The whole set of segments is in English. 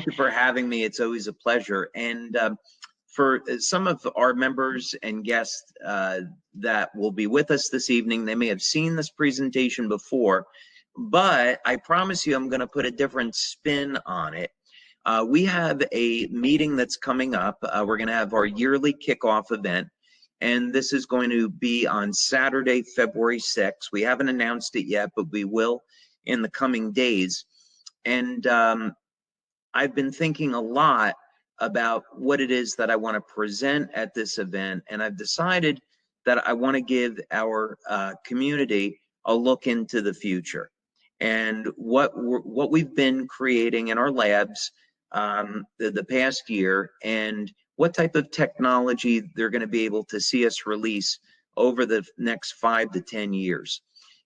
you for having me. It's always a pleasure. And for some of our members and guests that will be with us this evening, they may have seen this presentation before, but I promise you I'm going to put a different spin on it. We have a meeting that's coming up. We're going to have our yearly kickoff event, and this is going to be on Saturday, February 6th. We haven't announced it yet, but we will in the coming days. And I've been thinking a lot about what it is that I want to present at this event, and I've decided that I want to give our community a look into the future and what we've been creating in our labs the past year, and what type of technology they're going to be able to see us release over the next 5 to 10 years.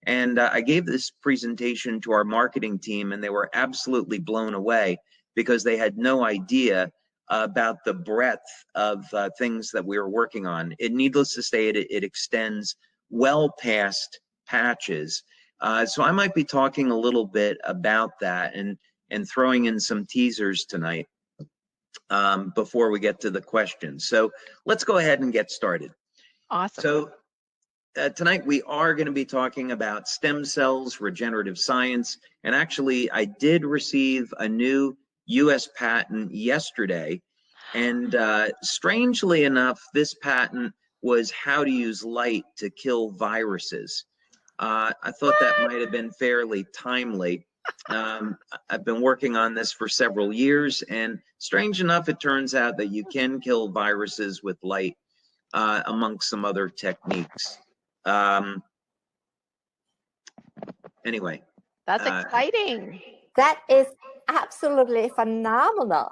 And I gave this presentation to our marketing team, and they were absolutely blown away because they had no idea about the breadth of things that we were working on. Needless to say, it extends well past patches. So I might be talking a little bit about that and throwing in some teasers tonight before we get to the questions. So let's go ahead and get started. Awesome. So tonight we are going to be talking about stem cells, regenerative science, and actually I did receive a new US patent yesterday, and strangely enough, this patent was how to use light to kill viruses. I thought that might have been fairly timely. I've been working on this for several years, and strange enough, it turns out that you can kill viruses with light, amongst some other techniques. Anyway. That's exciting. That is absolutely phenomenal.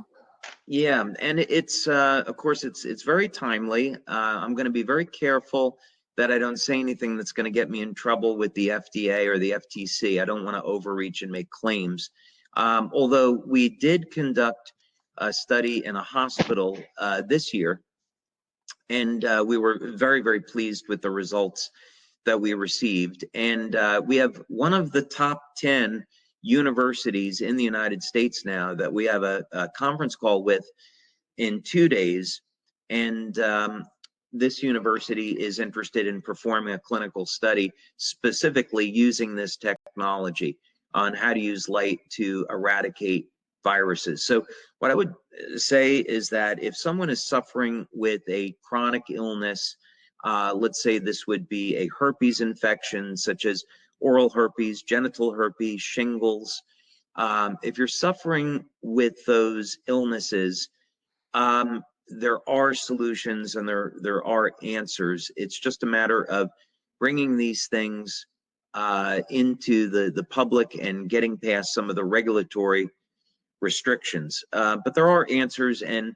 Yeah, and it's of course it's very timely. I'm going to be very careful that I don't say anything that's going to get me in trouble with the FDA or the FTC. I don't want to overreach and make claims. Although we did conduct a study in a hospital this year, and we were very, very pleased with the results that we received. And we have one of the top 10 universities in the United States now that we have a conference call with in 2 days. And this university is interested in performing a clinical study specifically using this technology on how to use light to eradicate viruses. So what I would say is that if someone is suffering with a chronic illness, let's say this would be a herpes infection such as oral herpes, genital herpes, shingles. If you're suffering with those illnesses, there are solutions and there are answers. It's just a matter of bringing these things into the public and getting past some of the regulatory restrictions. But there are answers, and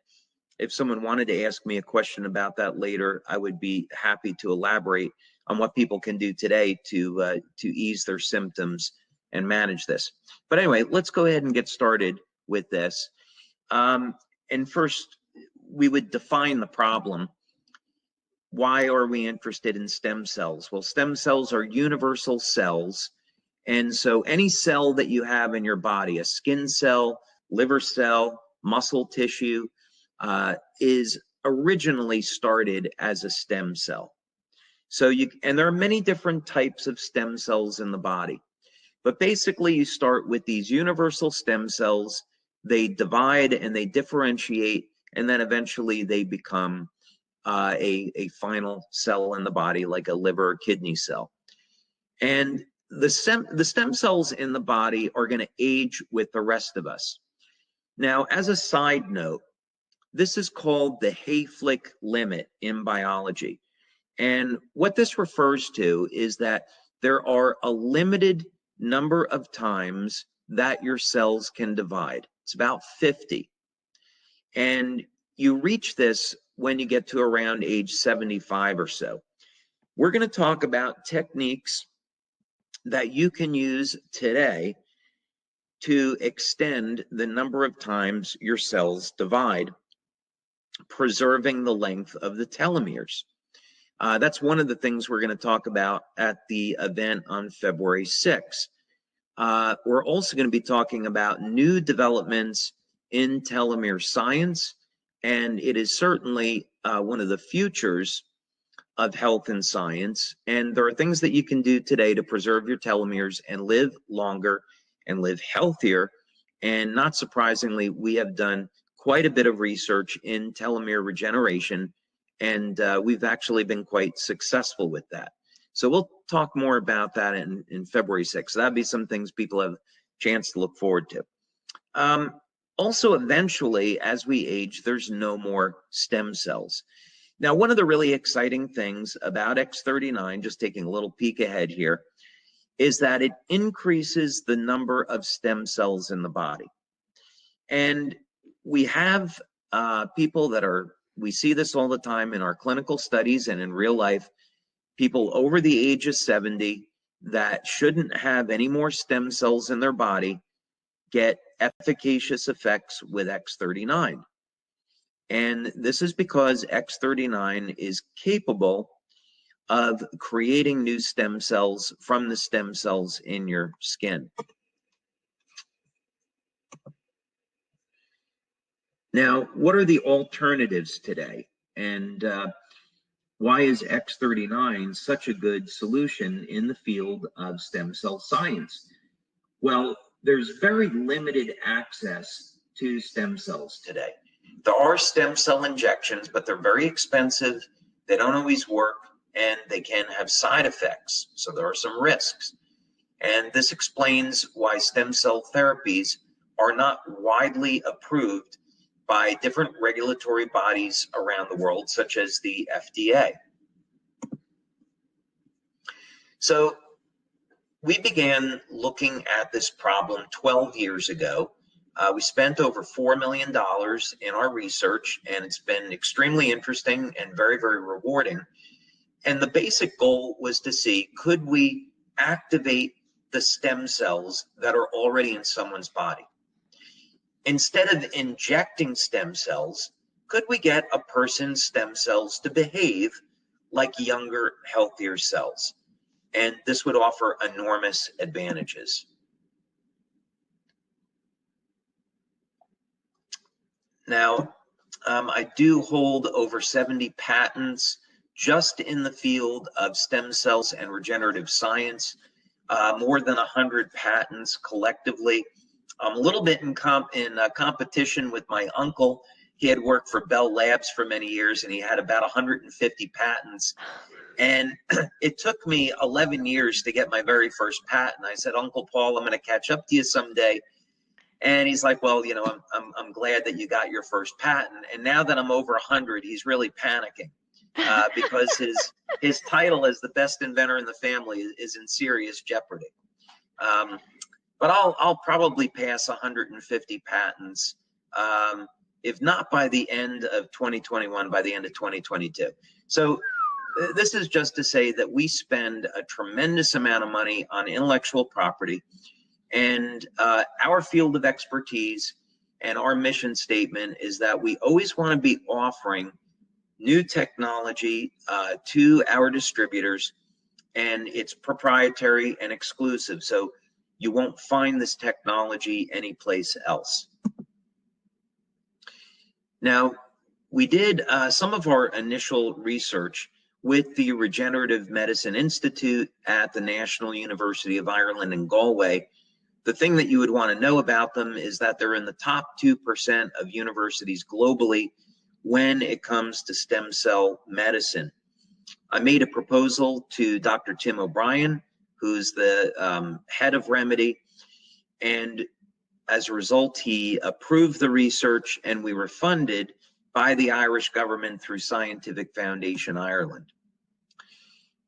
if someone wanted to ask me a question about that later, I would be happy to elaborate on what people can do today to ease their symptoms and manage this. But anyway, let's go ahead and get started with this. And first, we would define the problem. Why are we interested in stem cells? Well, stem cells are universal cells. And so any cell that you have in your body, a skin cell, liver cell, muscle tissue, is originally started as a stem cell. So and there are many different types of stem cells in the body. But basically you start with these universal stem cells, they divide and they differentiate, and then eventually they become a final cell in the body, like a liver or kidney cell. And the stem cells in the body are going to age with the rest of us. Now, as a side note, this is called the Hayflick limit in biology. And what this refers to is that there are a limited number of times that your cells can divide. It's about 50. And you reach this when you get to around age 75 or so. We're going to talk about techniques that you can use today to extend the number of times your cells divide, preserving the length of the telomeres. That's one of the things we're going to talk about at the event on February 6th. We're also going to be talking about new developments in telomere science, and it is certainly one of the futures of health and science. And there are things that you can do today to preserve your telomeres and live longer and live healthier. And not surprisingly, we have done quite a bit of research in telomere regeneration, and we've actually been quite successful with that. So we'll talk more about that in February 6th. So that'd be some things people have a chance to look forward to. Also, eventually, as we age, there's no more stem cells. Now, one of the really exciting things about X39, just taking a little peek ahead here, is that it increases the number of stem cells in the body. And we have people that we see this all the time in our clinical studies and in real life, people over the age of 70 that shouldn't have any more stem cells in their body get efficacious effects with X39. And this is because X39 is capable of creating new stem cells from the stem cells in your skin. Now, what are the alternatives today? And why is X39 such a good solution in the field of stem cell science? Well, there's very limited access to stem cells today. There are stem cell injections, but they're very expensive. They don't always work, and they can have side effects. So there are some risks. And this explains why stem cell therapies are not widely approved by different regulatory bodies around the world, such as the FDA. So we began looking at this problem 12 years ago. We spent over $4 million in our research, and it's been extremely interesting and very, very rewarding. And the basic goal was to see, could we activate the stem cells that are already in someone's body? Instead of injecting stem cells, could we get a person's stem cells to behave like younger, healthier cells? And this would offer enormous advantages. Now, I do hold over 70 patents just in the field of stem cells and regenerative science, more than 100 patents collectively. I'm a little bit in competition with my uncle. He had worked for Bell Labs for many years, and he had about 150 patents. And it took me 11 years to get my very first patent. I said, Uncle Paul, I'm going to catch up to you someday. And he's like, well, you know, I'm glad that you got your first patent. And now that I'm over 100, he's really panicking because his title as the best inventor in the family is in serious jeopardy. But I'll probably pass 150 patents, if not by the end of 2021, by the end of 2022. So this is just to say that we spend a tremendous amount of money on intellectual property, and our field of expertise and our mission statement is that we always want to be offering new technology to our distributors, and it's proprietary and exclusive. So you won't find this technology anyplace else. Now, we did some of our initial research with the Regenerative Medicine Institute at the National University of Ireland in Galway. The thing that you would want to know about them is that they're in the top 2% of universities globally when it comes to stem cell medicine. I made a proposal to Dr. Tim O'Brien, who's the head of Remedy, and as a result, he approved the research, and we were funded by the Irish government through Scientific Foundation Ireland.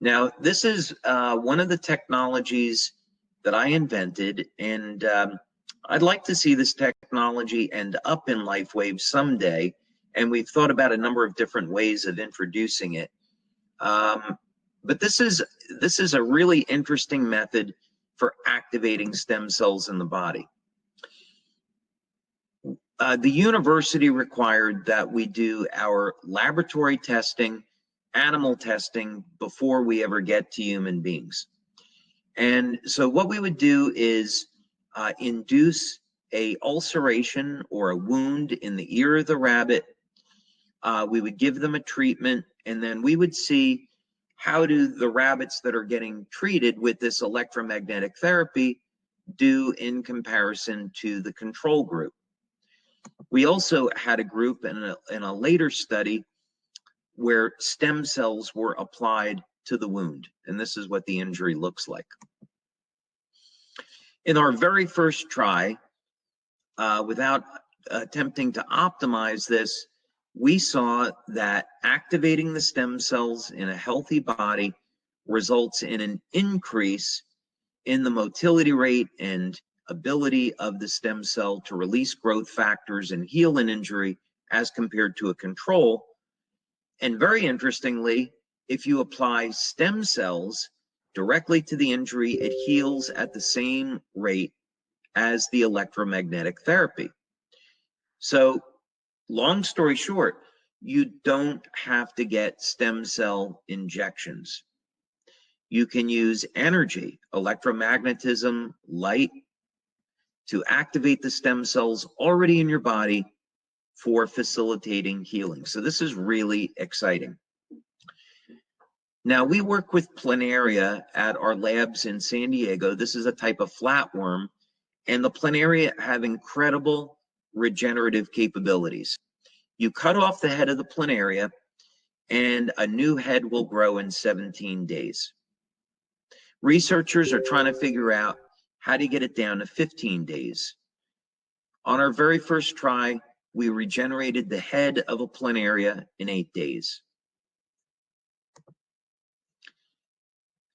Now, this is one of the technologies that I invented, and I'd like to see this technology end up in LifeWave someday, and we've thought about a number of different ways of introducing it. But this is a really interesting method for activating stem cells in the body. The university required that we do our laboratory testing, animal testing, before we ever get to human beings. And so what we would do is induce a ulceration or a wound in the ear of the rabbit. We would give them a treatment, and then we would see how do the rabbits that are getting treated with this electromagnetic therapy do in comparison to the control group. We also had a group in a later study where stem cells were applied to the wound, and this is what the injury looks like. In our very first try, without attempting to optimize this, we saw that activating the stem cells in a healthy body results in an increase in the motility rate and ability of the stem cell to release growth factors and heal an injury as compared to a control. And very interestingly, if you apply stem cells directly to the injury, it heals at the same rate as the electromagnetic therapy. So, long story short, you don't have to get stem cell injections. You can use energy, electromagnetism, light, to activate the stem cells already in your body for facilitating healing. So this is really exciting. Now, we work with planaria at our labs in San Diego. This is a type of flatworm, and the planaria have incredible regenerative capabilities. You cut off the head of the planaria, and a new head will grow in 17 days. Researchers are trying to figure out how to get it down to 15 days. On our very first try, we regenerated the head of a planaria in 8 days.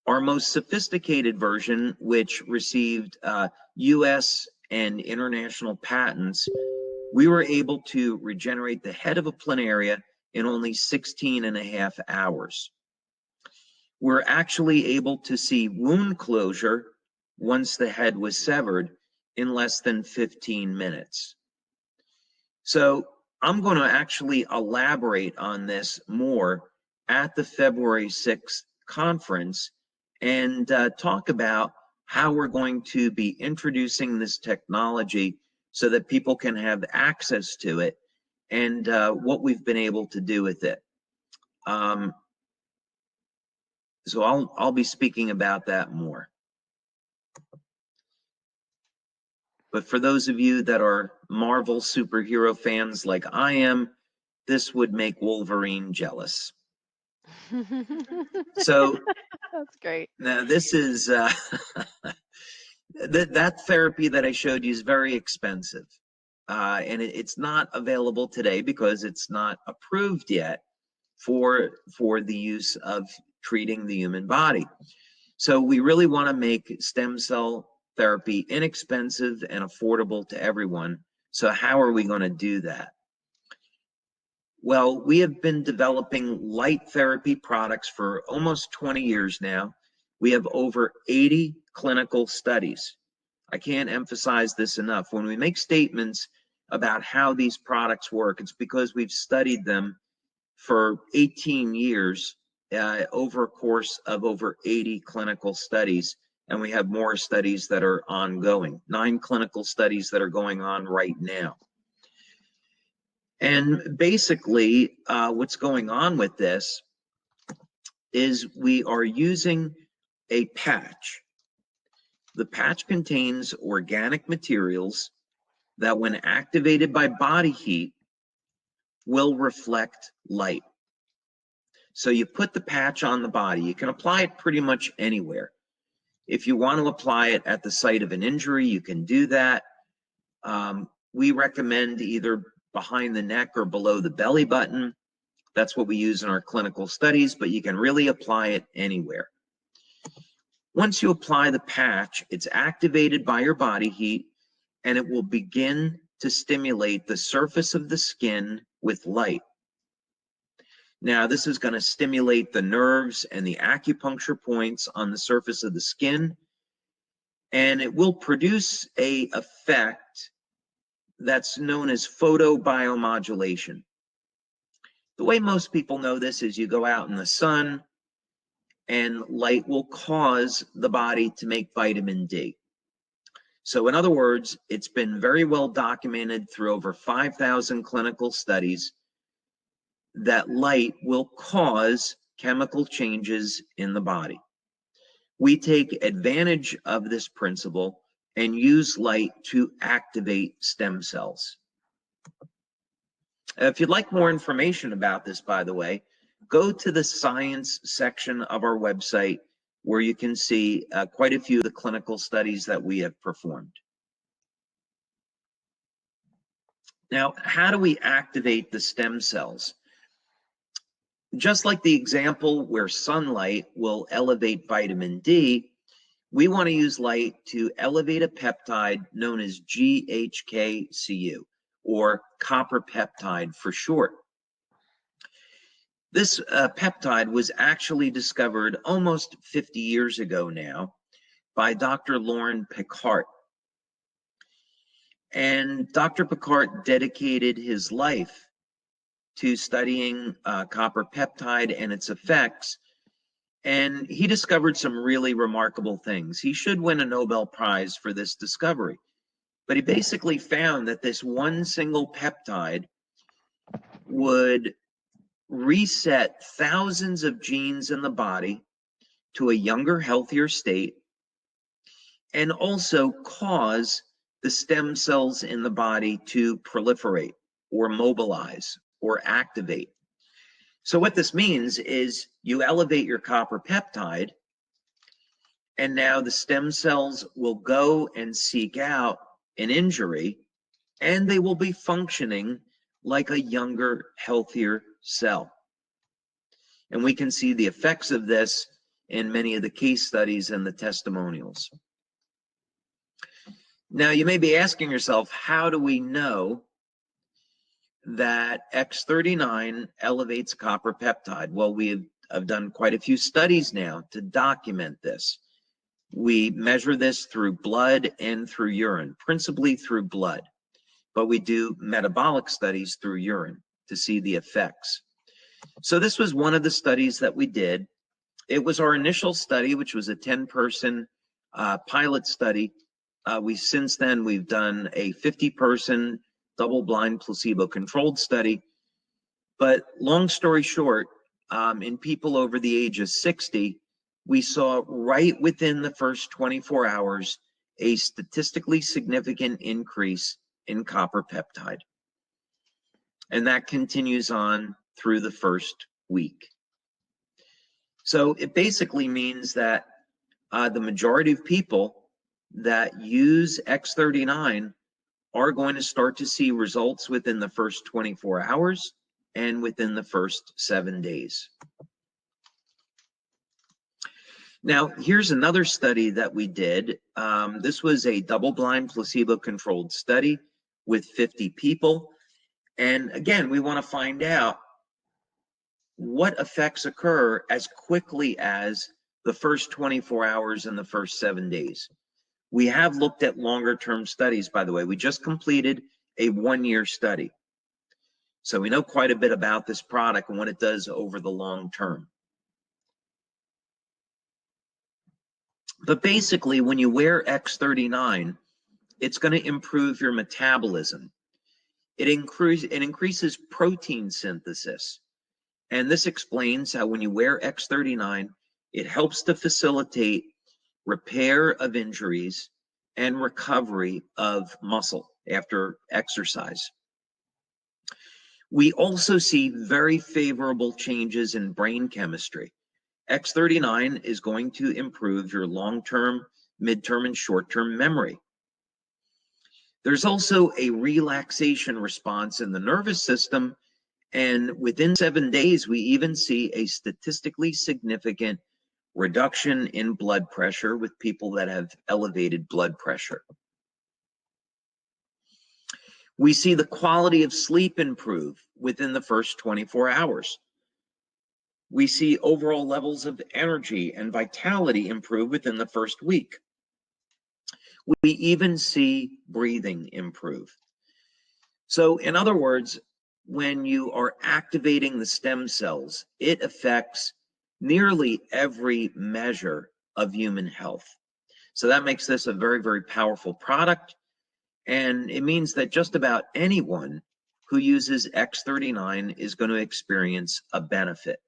Our most sophisticated version, which received US and international patents, we were able to regenerate the head of a planaria in only 16.5 hours. We're actually able to see wound closure once the head was severed in less than 15 minutes. So I'm going to actually elaborate on this more at the February 6th conference and talk about how we're going to be introducing this technology so that people can have access to it and what we've been able to do with it. So I'll be speaking about that more. But for those of you that are Marvel superhero fans like I am, this would make Wolverine jealous. So that's great. Now this is that therapy that I showed you is very expensive, and it's not available today because it's not approved yet for the use of treating the human body. So we really want to make stem cell therapy inexpensive and affordable to everyone. So how are we going to do that? Well, we have been developing light therapy products for almost 20 years now. We have over 80 clinical studies. I can't emphasize this enough. When we make statements about how these products work, it's because we've studied them for 18 years over a course of over 80 clinical studies, and we have more studies that are ongoing, 9 clinical studies that are going on right now. And basically, what's going on with this is we are using a patch. The patch contains organic materials that, when activated by body heat, will reflect light. So you put the patch on the body. You can apply it pretty much anywhere. If you want to apply it at the site of an injury, you can do that. We recommend either behind the neck or below the belly button. That's what we use in our clinical studies, but you can really apply it anywhere. Once you apply the patch, it's activated by your body heat, and it will begin to stimulate the surface of the skin with light. Now, this is going to stimulate the nerves and the acupuncture points on the surface of the skin, and it will produce an effect that's known as photobiomodulation. The way most people know this is you go out in the sun, and light will cause the body to make vitamin D. So in other words, it's been very well documented through over 5,000 clinical studies that light will cause chemical changes in the body. We take advantage of this principle and use light to activate stem cells. If you'd like more information about this, by the way, go to the science section of our website where you can see quite a few of the clinical studies that we have performed. Now, how do we activate the stem cells? Just like the example where sunlight will elevate vitamin D, we want to use light to elevate a peptide known as GHK-Cu, or copper peptide for short. This peptide was actually discovered almost 50 years ago now by Dr. Laurent Picard. And Dr. Picard dedicated his life to studying copper peptide and its effects, and he discovered some really remarkable things. He should win a Nobel Prize for this discovery, but he basically found that this one single peptide would reset thousands of genes in the body to a younger, healthier state, and also cause the stem cells in the body to proliferate or mobilize or activate. So what this means is you elevate your copper peptide, and now the stem cells will go and seek out an injury, and they will be functioning like a younger, healthier cell. And we can see the effects of this in many of the case studies and the testimonials. Now, you may be asking yourself, how do we know that X39 elevates copper peptide? Well, we have done quite a few studies now to document this. We measure this through blood and through urine, principally through blood, but we do metabolic studies through urine to see the effects. So this was one of the studies that we did. It was our initial study, which was a 10-person pilot study. Since then, we've done a 50-person double-blind placebo-controlled study. But long story short, in people over the age of 60, we saw right within the first 24 hours a statistically significant increase in copper peptide. And that continues on through the first week. So it basically means that the majority of people that use X39 are going to start to see results within the first 24 hours and within the first 7 days. Now, here's another study that we did. This was a double-blind placebo-controlled study with 50 people. And again, we want to find out what effects occur as quickly as the first 24 hours and the first 7 days. We have looked at longer-term studies, by the way. We just completed a 1-year study. So we know quite a bit about this product and what it does over the long term. But basically, when you wear X39, it's going to improve your metabolism. It increases protein synthesis. And this explains how when you wear X39, it helps to facilitate repair of injuries and recovery of muscle after exercise. We also see very favorable changes in brain chemistry. X39 is going to improve your long-term, mid-term, and short-term memory. There's also a relaxation response in the nervous system, and within 7 days, we even see a statistically significant reduction in blood pressure with people that have elevated blood pressure. We see the quality of sleep improve within the first 24 hours. We see overall levels of energy and vitality improve within the first week. We even see breathing improve. So in other words, when you are activating the stem cells, it affects nearly every measure of human health. So that makes this a very, very powerful product. And it means that just about anyone who uses X39 is going to experience a benefit.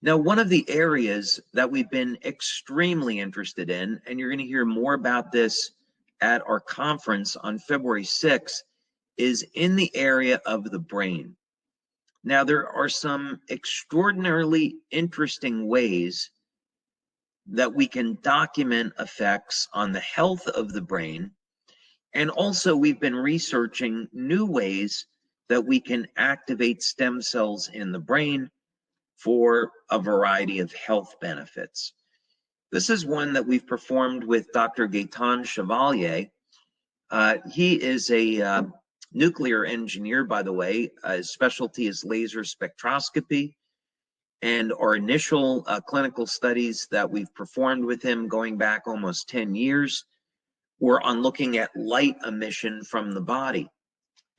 Now, one of the areas that we've been extremely interested in, and you're going to hear more about this at our conference on February 6th, is in the area of the brain. Now, there are some extraordinarily interesting ways that we can document effects on the health of the brain. And also, we've been researching new ways that we can activate stem cells in the brain for a variety of health benefits. This is one that we've performed with Dr. Gaetan Chevalier. He is a nuclear engineer, by the way. His specialty is laser spectroscopy. And our initial clinical studies that we've performed with him going back almost 10 years were on looking at light emission from the body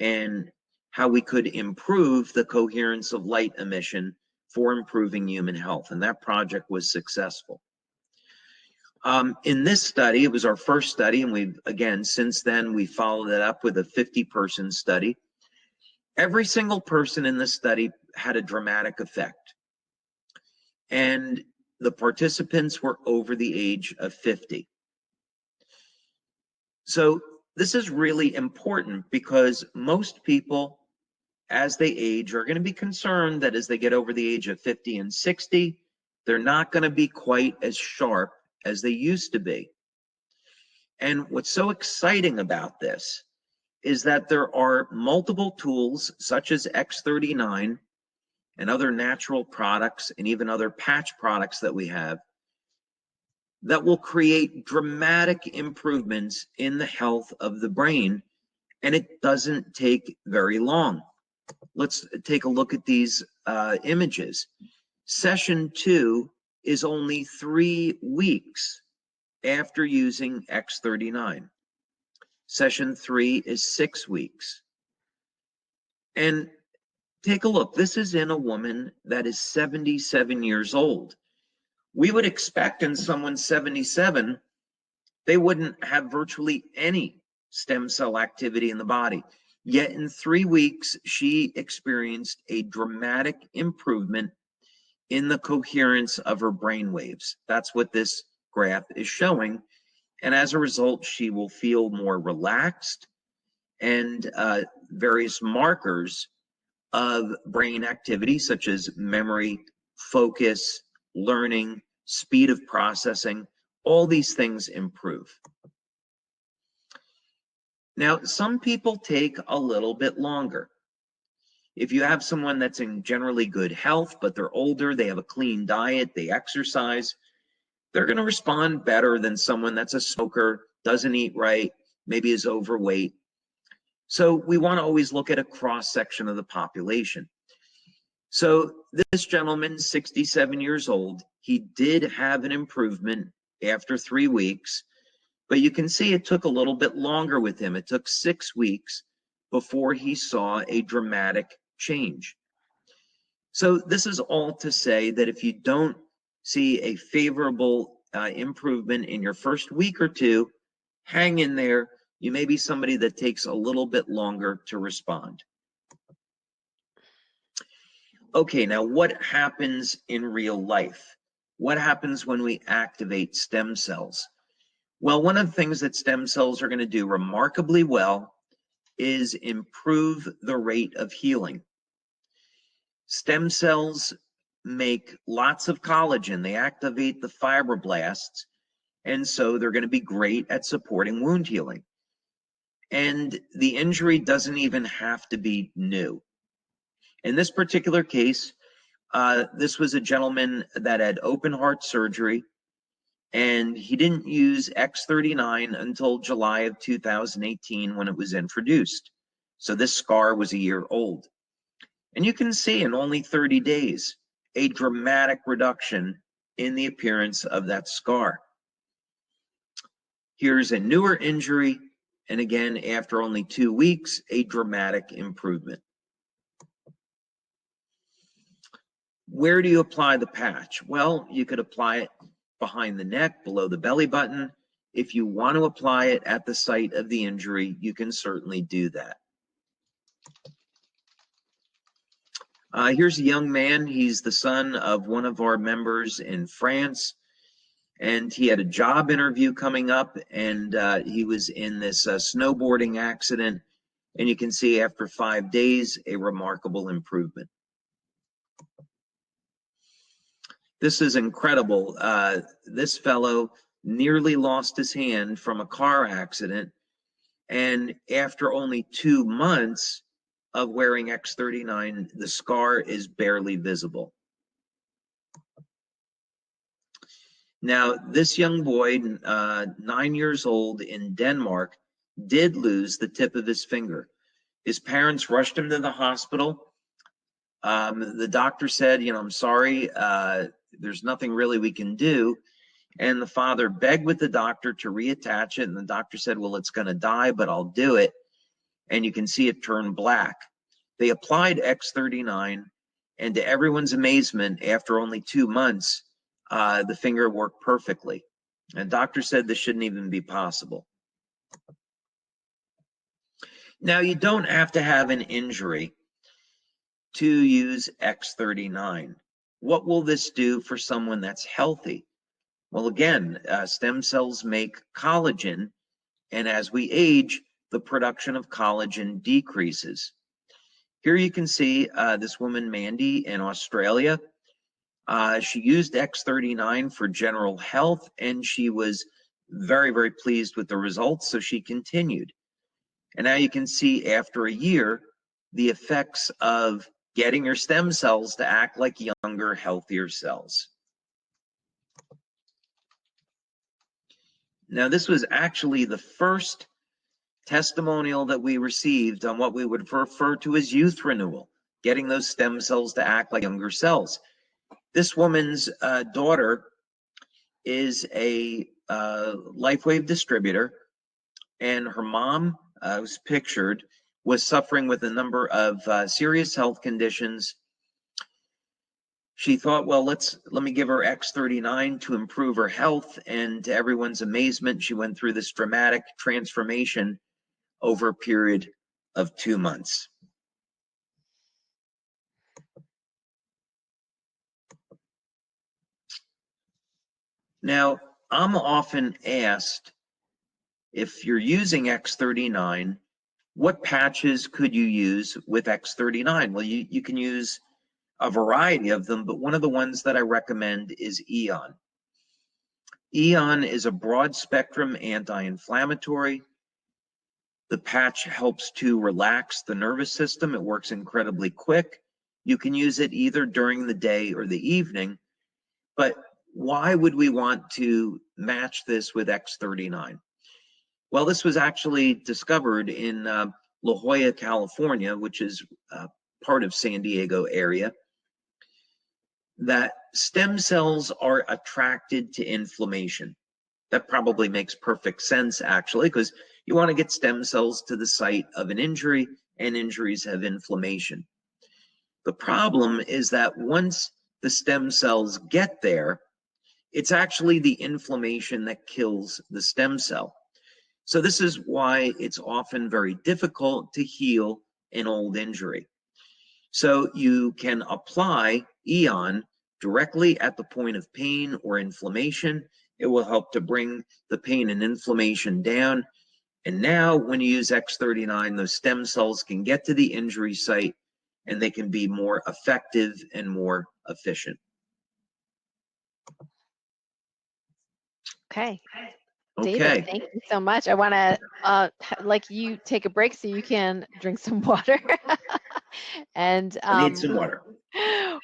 and how we could improve the coherence of light emission for improving human health. And that project was successful. In this study, it was our first study, and we've, again, since then, we followed it up with a 50-person study. Every single person in this study had a dramatic effect. And the participants were over the age of 50. So this is really important because most people, as they age, are going to be concerned that as they get over the age of 50 and 60, they're not going to be quite as sharp as they used to be. And what's so exciting about this is that there are multiple tools such as X39 and other natural products and even other patch products that we have that will create dramatic improvements in the health of the brain, and it doesn't take very long. Let's take a look at these images. Session 2 is only 3 weeks after using X39. Session 3 is 6 weeks. And take a look. This is in a woman that is 77 years old. We would expect in someone 77, they wouldn't have virtually any stem cell activity in the body. Yet in 3 weeks, she experienced a dramatic improvement in the coherence of her brain waves. That's what this graph is showing. And as a result, she will feel more relaxed, and various markers of brain activity, such as memory, focus, learning, speed of processing, all these things improve. Now, some people take a little bit longer. If you have someone that's in generally good health, but they're older, they have a clean diet, they exercise, they're going to respond better than someone that's a smoker, doesn't eat right, maybe is overweight. So we want to always look at a cross-section of the population. So this gentleman, 67 years old, he did have an improvement after 3 weeks, but you can see it took a little bit longer with him. It took 6 weeks before he saw a dramatic change. So this is all to say that if you don't see a favorable improvement in your first week or two, hang in there. You may be somebody that takes a little bit longer to respond. Okay, now what happens in real life? What happens when we activate stem cells? Well, one of the things that stem cells are going to do remarkably well is improve the rate of healing. Stem cells make lots of collagen. They activate the fibroblasts, and so they're going to be great at supporting wound healing. And the injury doesn't even have to be new. In this particular case, this was a gentleman that had open heart surgery, and he didn't use X39 until July of 2018 when it was introduced. So this scar was a year old. And you can see in only 30 days, a dramatic reduction in the appearance of that scar. Here's a newer injury, and again, after only 2 weeks, a dramatic improvement. Where do you apply the patch? Well, you could apply it behind the neck, below the belly button. If you want to apply it at the site of the injury, you can certainly do that. Here's a young man. He's the son of one of our members in France, and he had a job interview coming up, and he was in this snowboarding accident, and you can see after 5 days a remarkable improvement. This is incredible. This fellow nearly lost his hand from a car accident, and after only 2 months of wearing X39, the scar is barely visible. Now, this young boy, 9 years old in Denmark, did lose the tip of his finger. His parents rushed him to the hospital. The doctor said, I'm sorry, there's nothing really we can do. And the father begged with the doctor to reattach it. And the doctor said, well, it's going to die, but I'll do it. And you can see it turn black. They applied X39, and to everyone's amazement, after only 2 months, the finger worked perfectly. And doctor said this shouldn't even be possible. Now, you don't have to have an injury to use X39. What will this do for someone that's healthy? Well, again, stem cells make collagen, and as we age, the production of collagen decreases. Here you can see this woman, Mandy, in Australia. She used X39 for general health, and she was very, very pleased with the results, so she continued. And now you can see after a year, the effects of getting your stem cells to act like younger, healthier cells. Now, this was actually the first testimonial that we received on what we would refer to as youth renewal, getting those stem cells to act like younger cells. This woman's daughter is a LifeWave distributor, and her mom, was pictured, was suffering with a number of serious health conditions. She thought, well, let me give her X39 to improve her health, and to everyone's amazement, she went through this dramatic transformation over a period of 2 months. Now, I'm often asked, if you're using X39, what patches could you use with X39? Well, you can use a variety of them, but one of the ones that I recommend is Eon. Eon is a broad spectrum anti-inflammatory. The patch helps to relax the nervous system. It works incredibly quick. You can use it either during the day or the evening, but why would we want to match this with X39? Well, this was actually discovered in La Jolla, California, which is part of San Diego area, that stem cells are attracted to inflammation. That probably makes perfect sense, actually, because you want to get stem cells to the site of an injury, and injuries have inflammation. The problem is that once the stem cells get there, it's actually the inflammation that kills the stem cell. So this is why it's often very difficult to heal an old injury. So you can apply Eon directly at the point of pain or inflammation. It will help to bring the pain and inflammation down. And now when you use X39, those stem cells can get to the injury site, and they can be more effective and more efficient. Okay. Okay. David, thank you so much. I want to like you take a break so you can drink some water. And I need some water.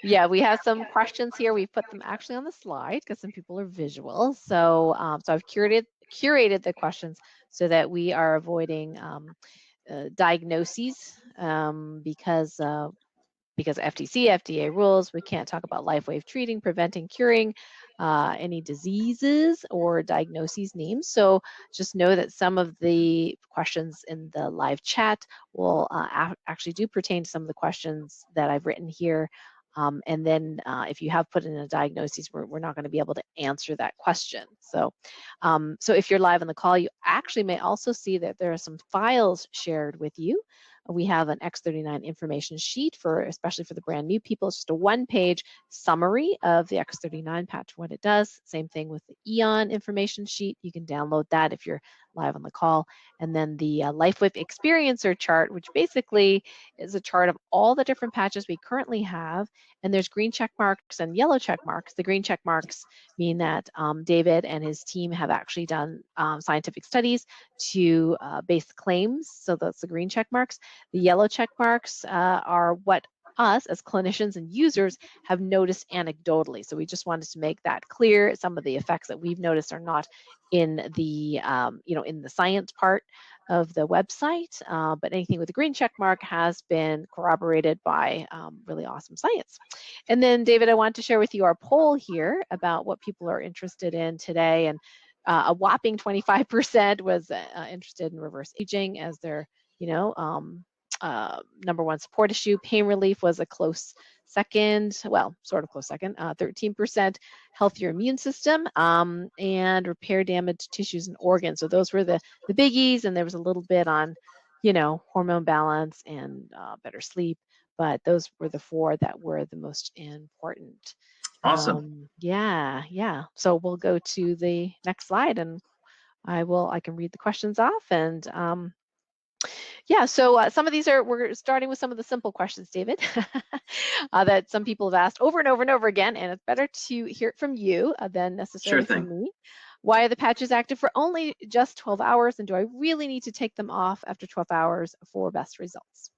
yeah, we have some questions here. We put them actually on the slide because some people are visual. So so I've curated the questions so that we are avoiding diagnoses because FTC, FDA rules, we can't talk about LifeWave treating, preventing, curing any diseases or diagnoses names. So just know that some of the questions in the live chat will actually do pertain to some of the questions that I've written here And then if you have put in a diagnosis, we're not going to be able to answer that question. So, so if you're live on the call, you actually may also see that there are some files shared with you. We have an X39 information sheet for, especially for the brand new people. It's just a one-page summary of the X39 patch, what it does. Same thing with the Eon information sheet. You can download that if you're live on the call. And then the LifeWave Experiencer chart, which basically is a chart of all the different patches we currently have. And there's green check marks and yellow check marks. The green check marks mean that David and his team have actually done scientific studies to base claims. So that's the green check marks. The yellow check marks are what us as clinicians and users have noticed anecdotally. So we just wanted to make that clear. Some of the effects that we've noticed are not in the in the science part of the website, but anything with a green check mark has been corroborated by really awesome science. And then, David, I want to share with you our poll here about what people are interested in today. And a whopping 25% was interested in reverse aging as their, number one support issue. Pain relief was a close second, well, sort of close second, 13% healthier immune system, and repair damaged tissues and organs. So those were the biggies, and there was a little bit on, hormone balance and better sleep, but those were the 4 that were the most important. Awesome. Yeah. So we'll go to the next slide, and I can read the questions off. And yeah, so some of these we're starting with some of the simple questions, David, that some people have asked over and over and over again, and it's better to hear it from you than necessarily Sure thing. from me. Why are the patches active for only just 12 hours, and do I really need to take them off after 12 hours for best results?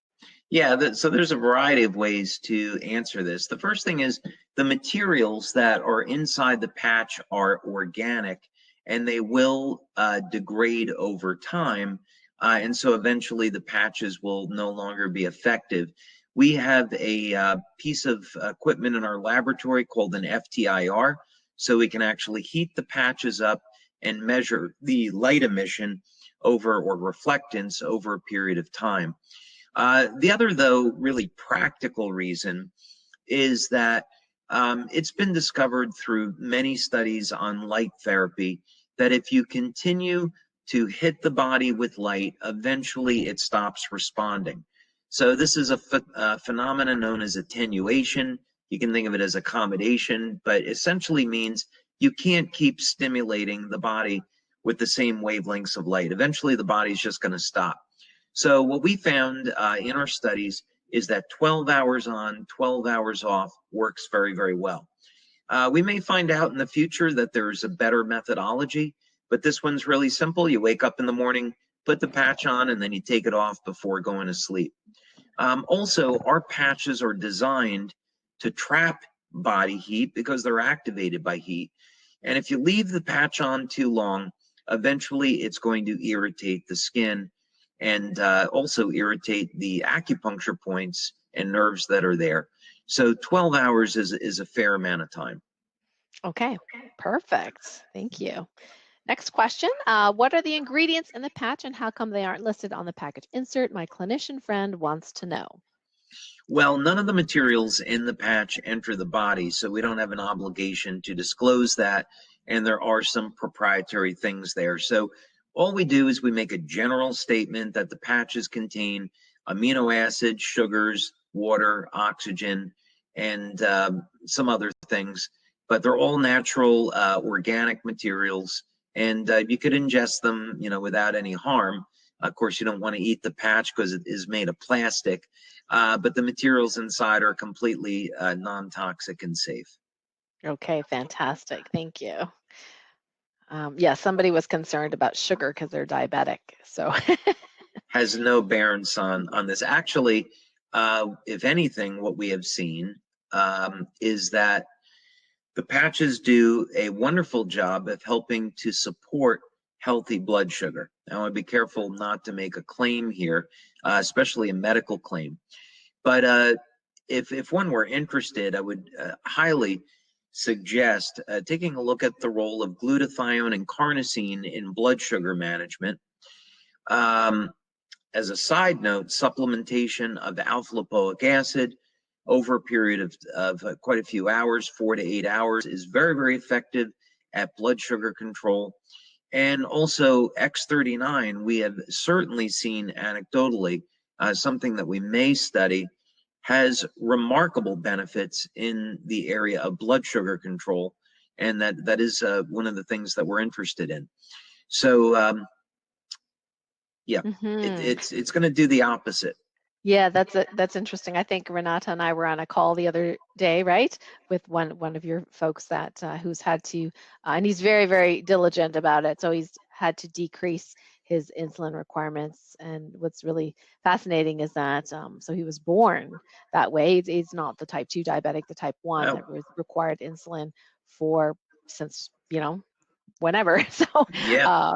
Yeah, so there's a variety of ways to answer this. The first thing is the materials that are inside the patch are organic, and they will degrade over time. And so eventually the patches will no longer be effective. We have a piece of equipment in our laboratory called an FTIR, so we can actually heat the patches up and measure the light emission or reflectance over a period of time. The other, though, really practical reason is that it's been discovered through many studies on light therapy that if you continue to hit the body with light, eventually it stops responding. So this is a phenomenon known as attenuation. You can think of it as accommodation, but essentially means you can't keep stimulating the body with the same wavelengths of light. Eventually the body's just going to stop. So what we found in our studies is that 12 hours on, 12 hours off works very, very well. We may find out in the future that there's a better methodology, but this one's really simple. You wake up in the morning, put the patch on, and then you take it off before going to sleep. Also, our patches are designed to trap body heat because they're activated by heat. And if you leave the patch on too long, eventually it's going to irritate the skin and also irritate the acupuncture points and nerves that are there. So 12 hours is a fair amount of time. Okay, perfect. Thank you. Next question. What are the ingredients in the patch, and how come they aren't listed on the package insert? My clinician friend wants to know. Well, none of the materials in the patch enter the body, so we don't have an obligation to disclose that, and there are some proprietary things there. So all we do is we make a general statement that the patches contain amino acids, sugars, water, oxygen, and some other things, but they're all natural organic materials, and you could ingest them, without any harm. Of course, you don't want to eat the patch because it is made of plastic, but the materials inside are completely non-toxic and safe. Okay, fantastic. Thank you. Yeah, somebody was concerned about sugar because they're diabetic. So has no bearance on this. Actually, if anything, what we have seen is that the patches do a wonderful job of helping to support healthy blood sugar. Now, I want to be careful not to make a claim here, especially a medical claim. But if one were interested, I would highly suggest taking a look at the role of glutathione and carnosine in blood sugar management. As a side note, supplementation of alpha lipoic acid over a period of quite a few hours, 4 to 8 hours, is very, very effective at blood sugar control. And also X39, we have certainly seen anecdotally, something that we may study, has remarkable benefits in the area of blood sugar control. And that is one of the things that we're interested in. So yeah, it's going to do the opposite. Yeah, that's interesting. I think Renata and I were on a call the other day, right, with one of your folks that who's had to, and he's very, very diligent about it. So he's had to decrease his insulin requirements. And what's really fascinating is that so he was born that way. He's not the type 2 diabetic, the type 1 that was required insulin for since whenever. So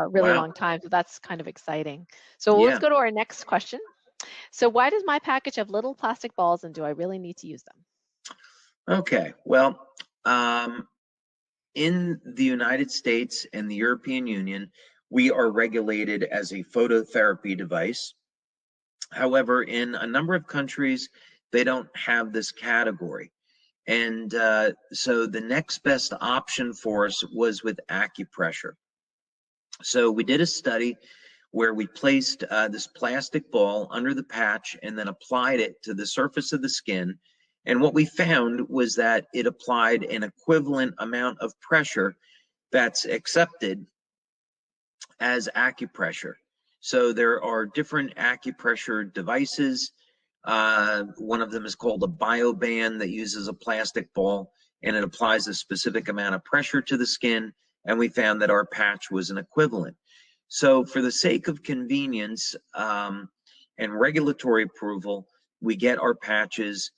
really long time. So that's kind of exciting. So let's go to our next question. So why does my package have little plastic balls, and do I really need to use them? Okay, well, in the United States and the European Union, we are regulated as a phototherapy device. However, in a number of countries, they don't have this category. And so the next best option for us was with acupressure. So we did a study where we placed this plastic ball under the patch and then applied it to the surface of the skin. And what we found was that it applied an equivalent amount of pressure that's accepted as acupressure. So there are different acupressure devices. One of them is called a bioband that uses a plastic ball, and it applies a specific amount of pressure to the skin. And we found that our patch was an equivalent. So for the sake of convenience and regulatory approval, we get our patches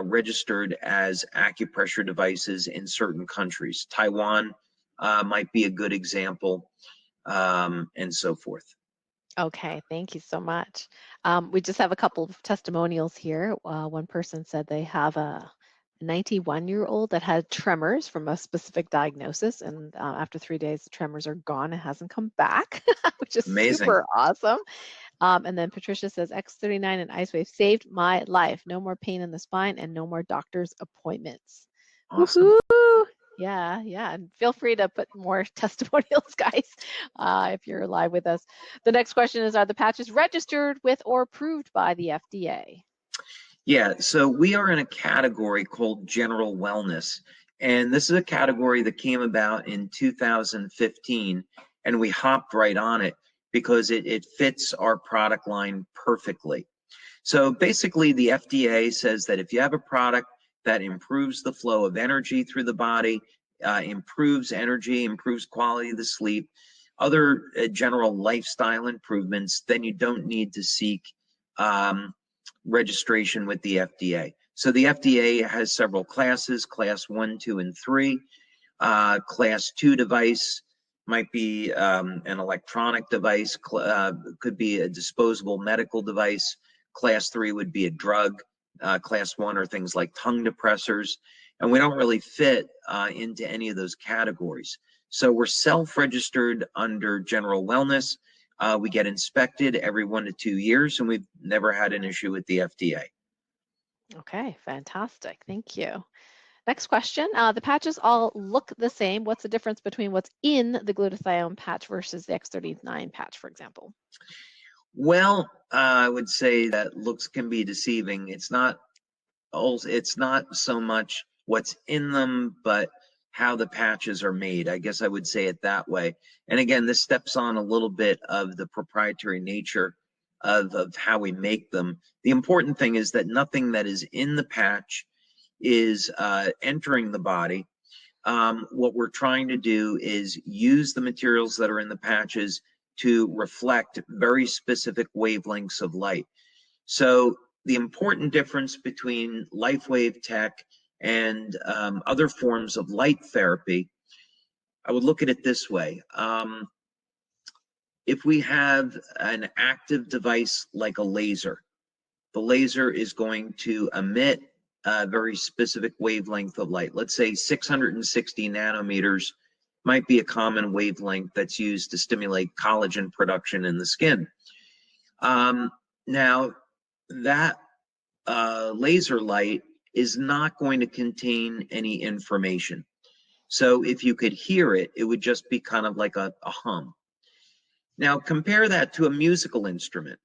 registered as acupressure devices in certain countries. Taiwan might be a good example, and so forth. Okay, thank you so much. We just have a couple of testimonials here. One person said they have a 91-year-old that had tremors from a specific diagnosis, and after 3 days, the tremors are gone and hasn't come back, which is amazing. Super awesome. And then Patricia says, X39 and IceWave saved my life. No more pain in the spine and no more doctor's appointments. Awesome. Woo-hoo! Yeah, and feel free to put more testimonials, guys, if you're live with us. The next question is, are the patches registered with or approved by the FDA? Yeah, so we are in a category called general wellness, and this is a category that came about in 2015, and we hopped right on it because it fits our product line perfectly. So basically, the FDA says that if you have a product that improves the flow of energy through the body, improves energy, improves quality of the sleep, other general lifestyle improvements, then you don't need to seek registration with the FDA. So the FDA has several classes, class 1, 2, and 3. Class 2 device might be an electronic device, could be a disposable medical device. Class 3 would be a drug. Class 1 are things like tongue depressors, and we don't really fit into any of those categories. So we're self-registered under general wellness. We get inspected every 1 to 2 years, and we've never had an issue with the FDA. Okay, fantastic. Thank you. Next question. The patches all look the same. What's the difference between what's in the glutathione patch versus the X39 patch, for example? Well, I would say that looks can be deceiving. It's not so much what's in them, but how the patches are made. I guess I would say it that way. And again, this steps on a little bit of the proprietary nature of how we make them. The important thing is that nothing that is in the patch is entering the body. What we're trying to do is use the materials that are in the patches to reflect very specific wavelengths of light. So the important difference between LifeWave tech and other forms of light therapy, I would look at it this way. If we have an active device like a laser, the laser is going to emit a very specific wavelength of light. Let's say 660 nanometers might be a common wavelength that's used to stimulate collagen production in the skin. Now, that laser light is not going to contain any information. So if you could hear it, it would just be kind of like a hum. Now compare that to a musical instrument.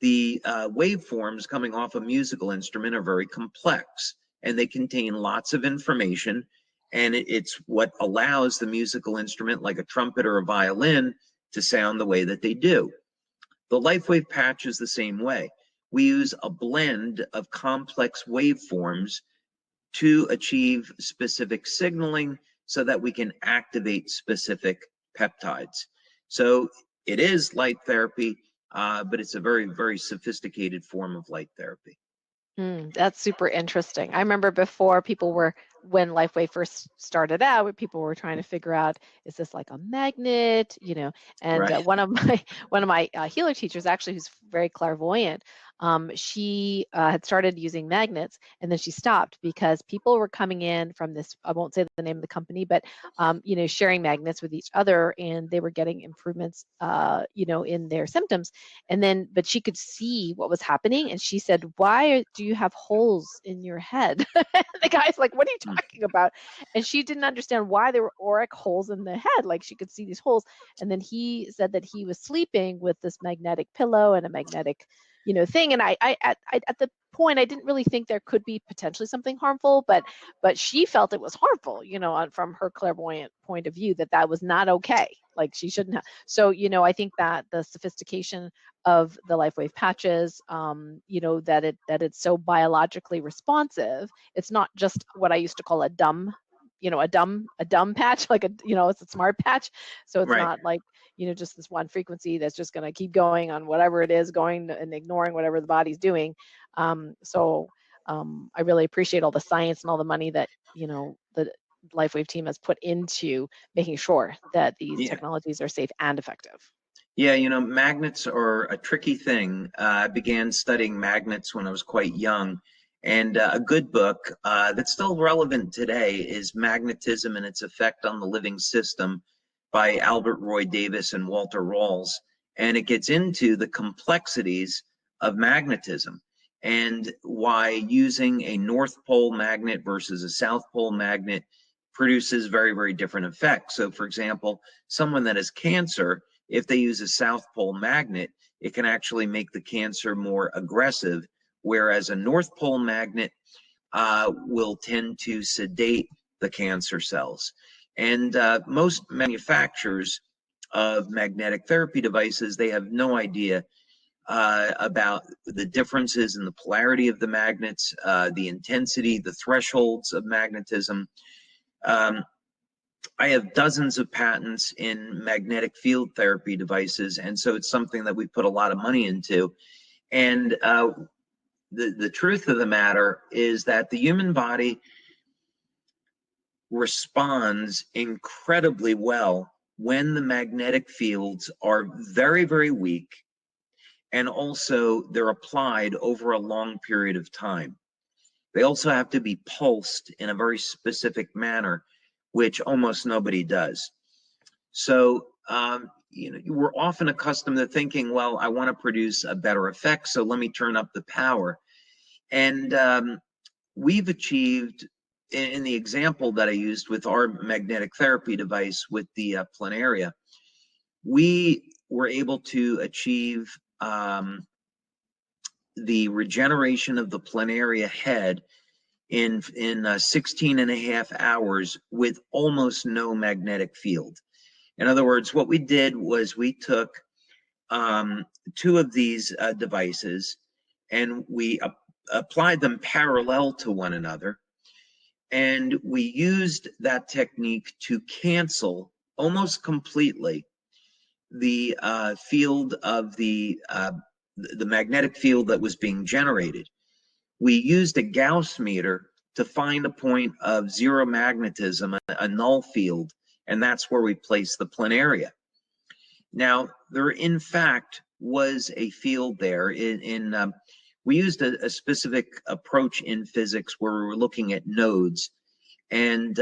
The waveforms coming off a musical instrument are very complex, and they contain lots of information, and it's what allows the musical instrument, like a trumpet or a violin, to sound the way that they do. The LifeWave patch is the same way. We use a blend of complex waveforms to achieve specific signaling so that we can activate specific peptides. So it is light therapy, but it's a very, very sophisticated form of light therapy. That's super interesting. I remember before when LifeWave first started out, people were trying to figure out, is this like a magnet, And Right. one of my healer teachers, actually, who's very clairvoyant, she had started using magnets, and then she stopped because people were coming in from this. I won't say the name of the company, but sharing magnets with each other, and they were getting improvements, in their symptoms. But she could see what was happening, and she said, "Why do you have holes in your head?" The guy's like, "What are you talking about?" And she didn't understand why there were auric holes in the head. Like, she could see these holes. And then he said that he was sleeping with this magnetic pillow and a magnetic, thing. And I at the point, I didn't really think there could be potentially something harmful, but she felt it was harmful, from her clairvoyant point of view, that was not okay. Like, she shouldn't have. So, I think that the sophistication of the LifeWave patches, that it's so biologically responsive. It's not just what I used to call a dumb patch, like it's a smart patch. So it's Right. not like, just this one frequency that's just going to keep going on whatever it is going and ignoring whatever the body's doing. I really appreciate all the science and all the money that, the LifeWave team has put into making sure that these technologies are safe and effective. Yeah, magnets are a tricky thing. I began studying magnets when I was quite young, and a good book that's still relevant today is Magnetism and Its Effect on the Living System by Albert Roy Davis and Walter Rawls. And it gets into the complexities of magnetism and why using a North Pole magnet versus a South Pole magnet produces very, very different effects. So, for example, someone that has cancer, if they use a South Pole magnet, it can actually make the cancer more aggressive, whereas a North Pole magnet will tend to sedate the cancer cells. And most manufacturers of magnetic therapy devices, they have no idea about the differences in the polarity of the magnets, the intensity, the thresholds of magnetism. I have dozens of patents in magnetic field therapy devices, and so it's something that we put a lot of money into. And the truth of the matter is that the human body responds incredibly well when the magnetic fields are very, very weak, and also they're applied over a long period of time. They also have to be pulsed in a very specific manner, which almost nobody does. So, we're often accustomed to thinking, well, I want to produce a better effect, so let me turn up the power. And we've achieved, in the example that I used with our magnetic therapy device with the planaria, we were able to achieve the regeneration of the planaria head in 16 and a half hours with almost no magnetic field. In other words, what we did was we took two of these devices and we applied them parallel to one another, and we used that technique to cancel almost completely the field of the magnetic field that was being generated. We used a Gauss meter to find a point of zero magnetism, a null field, and that's where we placed the planaria. Now, there in fact was a field there. We used a specific approach in physics where we were looking at nodes, and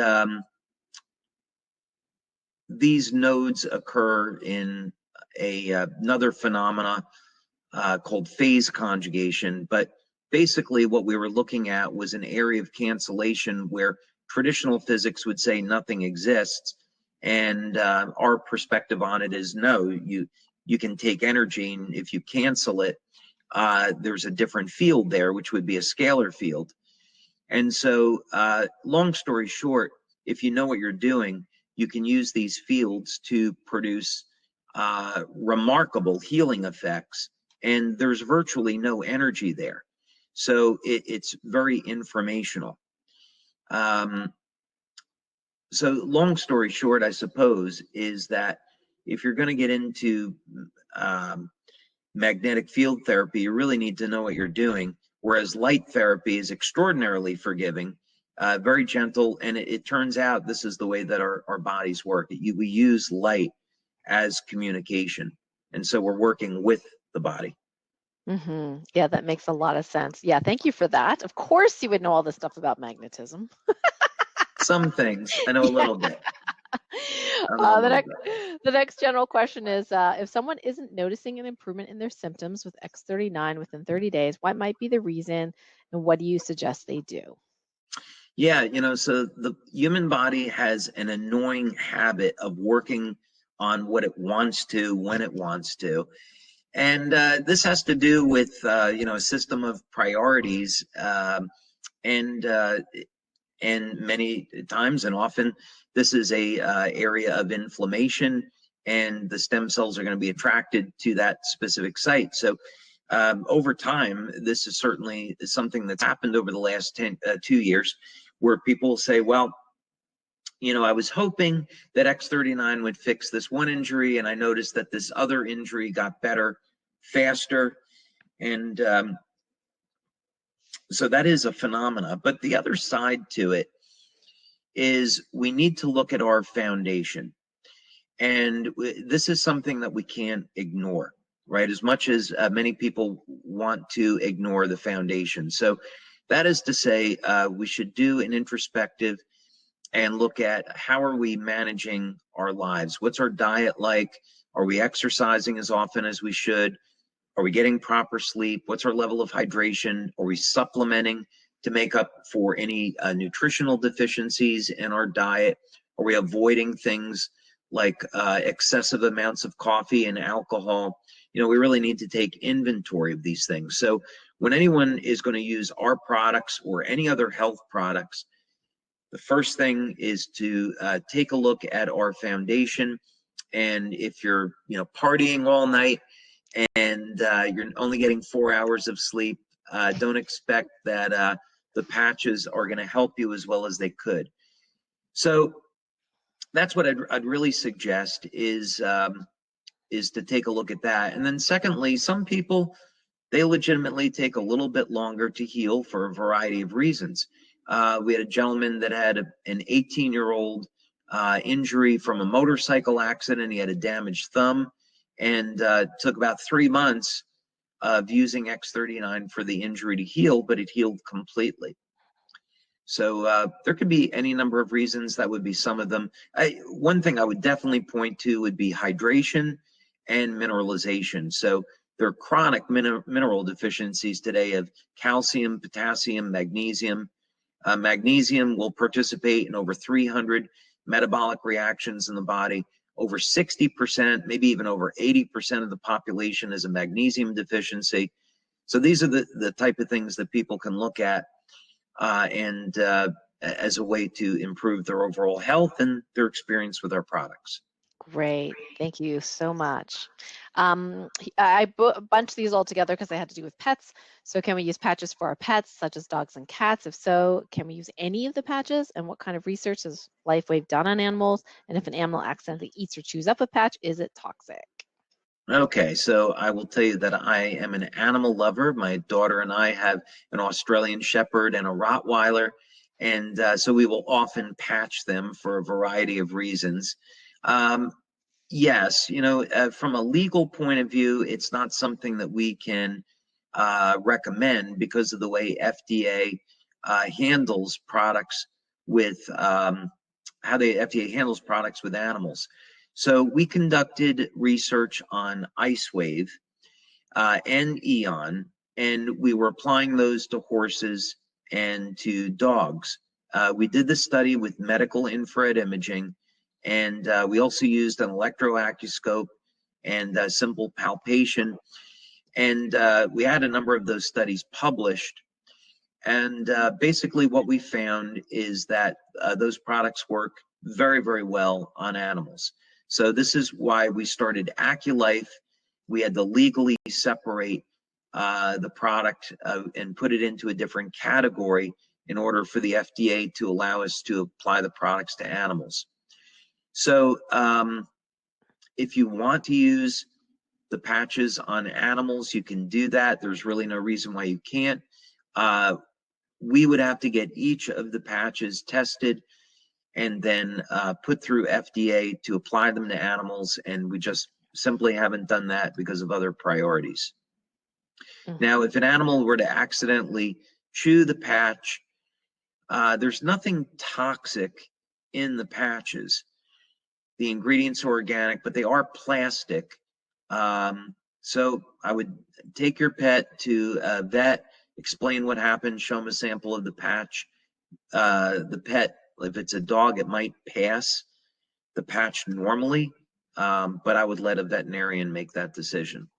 these nodes occur in another phenomena called phase conjugation, but basically what we were looking at was an area of cancellation where traditional physics would say nothing exists, and our perspective on it is no, you can take energy, and if you cancel it, there's a different field there, which would be a scalar field. And so, long story short, if you know what you're doing, you can use these fields to produce remarkable healing effects, and there's virtually no energy there. So it's very informational. So long story short, I suppose, is that if you're going to get into magnetic field therapy, you really need to know what you're doing, whereas light therapy is extraordinarily forgiving, very gentle, and it turns out this is the way that our bodies work. We use light as communication, and so we're working with the body. Yeah, that makes a lot of sense. Yeah, thank you for that. Of course, you would know all this stuff about magnetism. Some things I know a little bit. The next general question is, if someone isn't noticing an improvement in their symptoms with X39 within 30 days, what might be the reason, and what do you suggest they do? Yeah, so the human body has an annoying habit of working on what it wants to, when it wants to. And this has to do with, a system of priorities, and many times and often this is a area of inflammation, and the stem cells are going to be attracted to that specific site. So over time, this is certainly something that's happened over the last 2 years, where people say, well, I was hoping that X39 would fix this one injury, and I noticed that this other injury got better faster. And so that is a phenomena. But the other side to it is we need to look at our foundation. And this is something that we can't ignore, right? As much as many people want to ignore the foundation. So that is to say, we should do an introspective and look at how are we managing our lives? What's our diet like? Are we exercising as often as we should? Are we getting proper sleep? What's our level of hydration? Are we supplementing to make up for any nutritional deficiencies in our diet? Are we avoiding things like excessive amounts of coffee and alcohol? We really need to take inventory of these things. So when anyone is going to use our products or any other health products, the first thing is to take a look at our foundation. And if you're, partying all night and you're only getting 4 hours of sleep, don't expect that the patches are going to help you as well as they could. So that's what I'd really suggest is to take a look at that. And then secondly, some people, they legitimately take a little bit longer to heal for a variety of reasons. We had a gentleman that had an 18-year-old injury from a motorcycle accident. He had a damaged thumb, and took about 3 months of using X39 for the injury to heal, but it healed completely. So there could be any number of reasons. That would be some of them. One thing I would definitely point to would be hydration and mineralization. So there are chronic mineral deficiencies today of calcium, potassium, magnesium. Magnesium will participate in over 300 metabolic reactions in the body. Over 60%, maybe even over 80% of the population is a magnesium deficiency. So these are the type of things that people can look at and as a way to improve their overall health and their experience with our products. Great. Thank you so much. I bunched these all together because they had to do with pets. So can we use patches for our pets, such as dogs and cats? If so, can we use any of the patches? And what kind of research has LifeWave done on animals? And if an animal accidentally eats or chews up a patch, is it toxic? Okay, so I will tell you that I am an animal lover. My daughter and I have an Australian Shepherd and a Rottweiler. And so we will often patch them for a variety of reasons. Yes, from a legal point of view, it's not something that we can recommend because of the way FDA handles products with how the FDA handles products with animals. So we conducted research on IceWave and Eon, and we were applying those to horses and to dogs. We did the study with medical infrared imaging, and we also used an electroacuoscope and simple palpation. And we had a number of those studies published. And basically what we found is that those products work very, very well on animals. So this is why we started AccuLife. We had to legally separate the product and put it into a different category in order for the FDA to allow us to apply the products to animals. So if you want to use the patches on animals, you can do that. There's really no reason why you can't. We would have to get each of the patches tested and then put through FDA to apply them to animals, and we just simply haven't done that because of other priorities. Now, if an animal were to accidentally chew the patch, there's nothing toxic in the patches. The ingredients are organic, but they are plastic. So I would take your pet to a vet, explain what happened, show them a sample of the patch. The pet, if it's a dog, it might pass the patch normally, but I would let a veterinarian make that decision.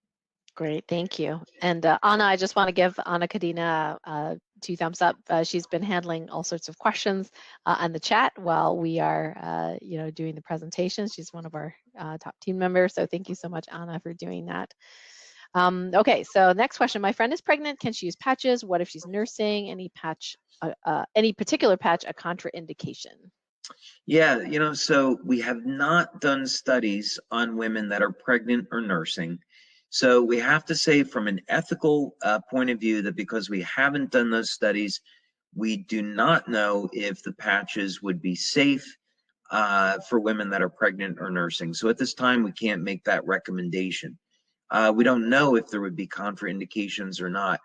Great, thank you. And Anna, I just want to give Anna Kadina 2 thumbs up. She's been handling all sorts of questions on the chat while we are, doing the presentation. She's one of our top team members. So thank you so much, Anna, for doing that. Okay, so next question. My friend is pregnant. Can she use patches? What if she's nursing? Any particular patch a contraindication? Yeah, so we have not done studies on women that are pregnant or nursing. So we have to say from an ethical point of view that because we haven't done those studies, we do not know if the patches would be safe for women that are pregnant or nursing. So at this time, we can't make that recommendation. We don't know if there would be contraindications or not.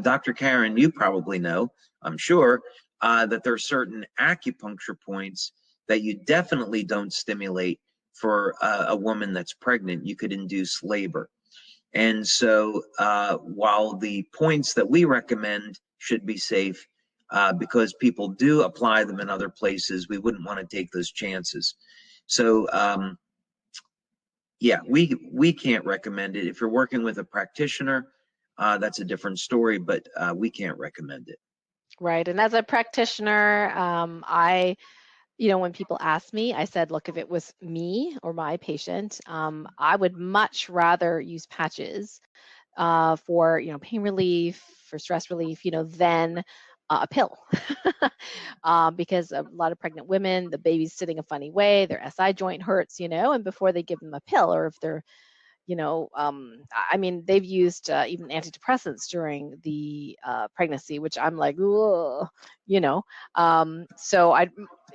Dr. Karen, you probably know, I'm sure, that there are certain acupuncture points that you definitely don't stimulate for a woman that's pregnant. You could induce labor. And so while the points that we recommend should be safe, because people do apply them in other places, we wouldn't want to take those chances. So yeah, we can't recommend it. If you're working with a practitioner, that's a different story, but we can't recommend it. Right, and as a practitioner, when people ask me, I said, look, if it was me or my patient, I would much rather use patches for, pain relief, for stress relief, than a pill. Because a lot of pregnant women, the baby's sitting a funny way, their SI joint hurts, and before they give them a pill, or if they're they've used even antidepressants during the pregnancy, which I'm like, ugh, so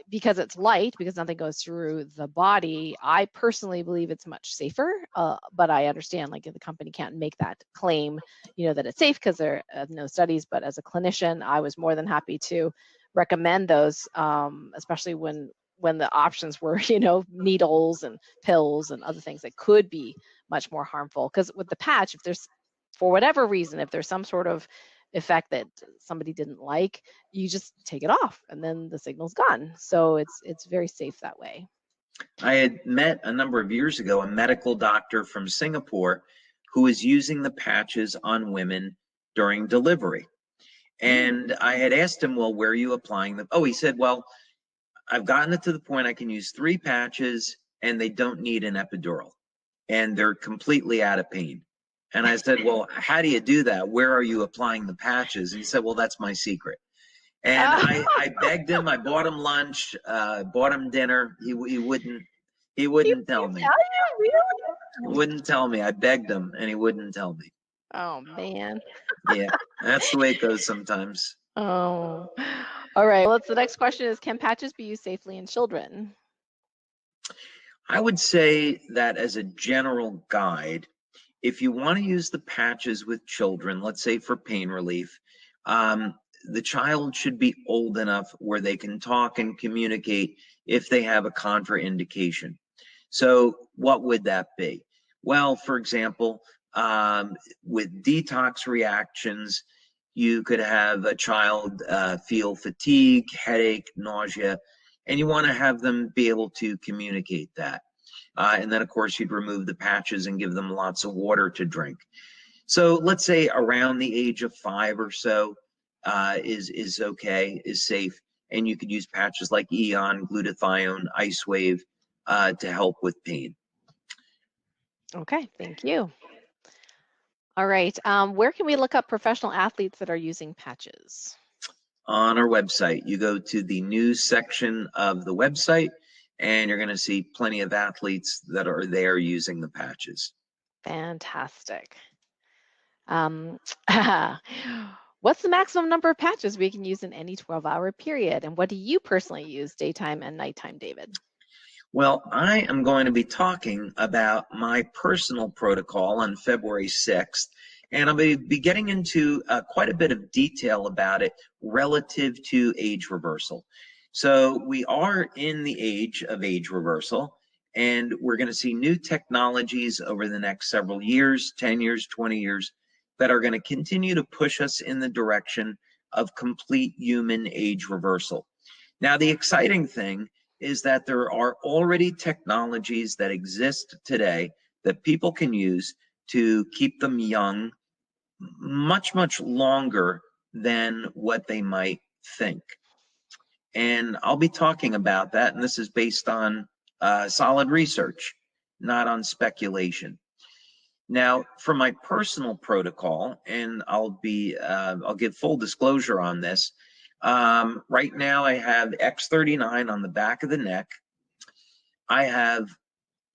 because it's light, because nothing goes through the body, I personally believe it's much safer, but I understand like if the company can't make that claim, that it's safe because there are no studies, but as a clinician, I was more than happy to recommend those, especially when the options were, needles and pills and other things that could be much more harmful. Because with the patch, if there's, for whatever reason, if there's some sort of effect that somebody didn't like, you just take it off and then the signal's gone. So it's very safe that way. I had met a number of years ago a medical doctor from Singapore who was using the patches on women during delivery. And I had asked him, well, where are you applying them? Oh, he said, well, I've gotten it to the point I can use 3 patches and they don't need an epidural and they're completely out of pain. And I said, well, how do you do that? Where are you applying the patches? And he said, well, that's my secret. And I begged him, I bought him lunch, bought him dinner. He wouldn't tell me. Really? He wouldn't tell me. I begged him and he wouldn't tell me. Oh man. Yeah, that's the way it goes sometimes. Oh, all right. Well, the next question is, can patches be used safely in children? I would say that as a general guide, if you want to use the patches with children, let's say for pain relief, the child should be old enough where they can talk and communicate if they have a contraindication. So what would that be? Well, for example, With detox reactions, you could have a child feel fatigue, headache, nausea, and you want to have them be able to communicate that. And then, of course, you'd remove the patches and give them lots of water to drink. So let's say around the age of 5 or so is okay, is safe. And you could use patches like Eon, glutathione, Ice Wave to help with pain. Okay, thank you. All right, where can we look up professional athletes that are using patches? On our website, you go to the news section of the website, and you're going to see plenty of athletes that are there using the patches. Fantastic. What's the maximum number of patches we can use in any 12-hour period? And what do you personally use daytime and nighttime, David? Well, I am going to be talking about my personal protocol on February 6th, and I'll be getting into quite a bit of detail about it relative to age reversal. So we are in the age of age reversal, and we're going to see new technologies over the next several years, 10 years, 20 years, that are going to continue to push us in the direction of complete human age reversal. Now, the exciting thing is that there are already technologies that exist today that people can use to keep them young much, much longer than what they might think. And I'll be talking about that, and this is based on solid research, not on speculation. Now, for my personal protocol, and I'll give full disclosure on this. Right now, I have X39 on the back of the neck. I have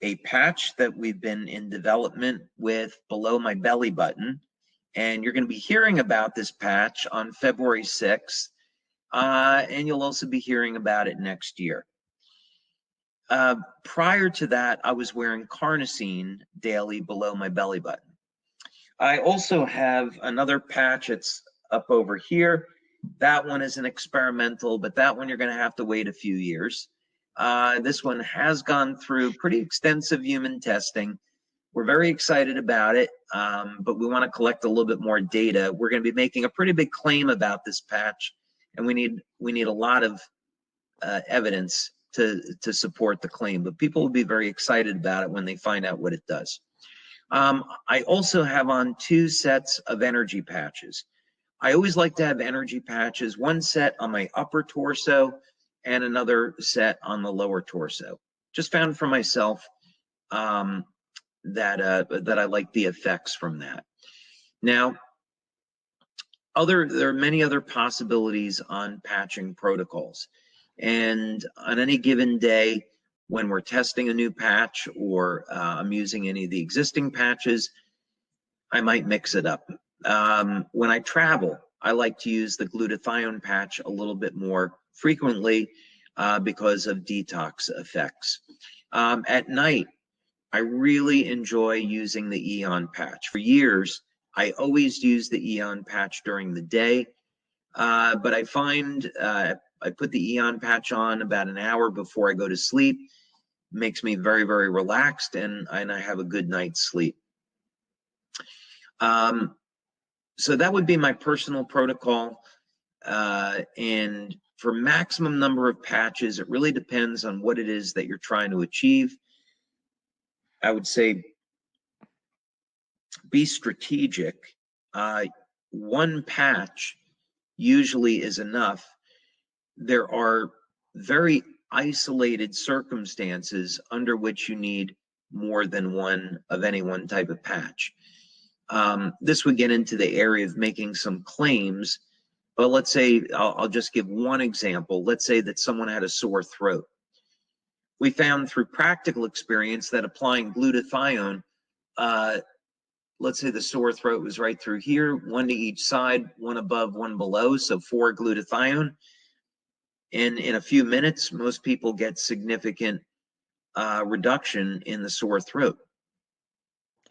a patch that we've been in development with below my belly button, and you're going to be hearing about this patch on February 6th, and you'll also be hearing about it next year. Prior to that, I was wearing carnosine daily below my belly button. I also have another patch. It's up over here. That one is an experimental, but that one you're going to have to wait a few years. This one has gone through pretty extensive human testing. We're very excited about it, but we want to collect a little bit more data. We're going to be making a pretty big claim about this patch, and we need a lot of evidence to support the claim, but people will be very excited about it when they find out what it does. I also have on 2 sets of energy patches. I always like to have energy patches, one set on my upper torso and another set on the lower torso. Just found for myself that I like the effects from that. Now, there are many other possibilities on patching protocols. And on any given day, when we're testing a new patch or I'm using any of the existing patches, I might mix it up. When I travel, I like to use the glutathione patch a little bit more frequently because of detox effects. At night, I really enjoy using the Eon patch. For years, I always use the Eon patch during the day, but I find I put the Eon patch on about an hour before I go to sleep. Makes me very, very relaxed, and I have a good night's sleep. So that would be my personal protocol. And for maximum number of patches, it really depends on what it is that you're trying to achieve. I would say be strategic. One patch usually is enough. There are very isolated circumstances under which you need more than one of any one type of patch. This would get into the area of making some claims, but let's say, I'll just give one example. Let's say that someone had a sore throat. We found through practical experience that applying glutathione, let's say the sore throat was right through here, 1 to each side, 1 above, 1 below, so 4 glutathione. And in a few minutes, most people get significant reduction in the sore throat.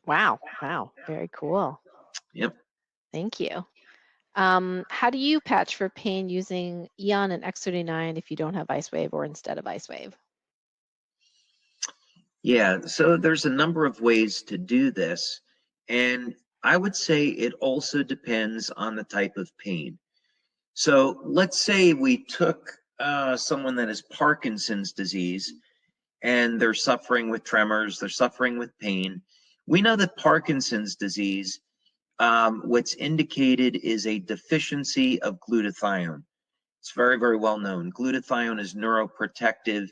Wow, very cool. Yep. Thank you. How do you patch for pain using Eon and X39 if you don't have Ice Wave or instead of Ice Wave? Yeah, so there's a number of ways to do this. And I would say it also depends on the type of pain. So let's say we took someone that has Parkinson's disease and they're suffering with tremors, they're suffering with pain. We know that Parkinson's disease, what's indicated is a deficiency of glutathione. It's very, very well known. Glutathione is neuroprotective,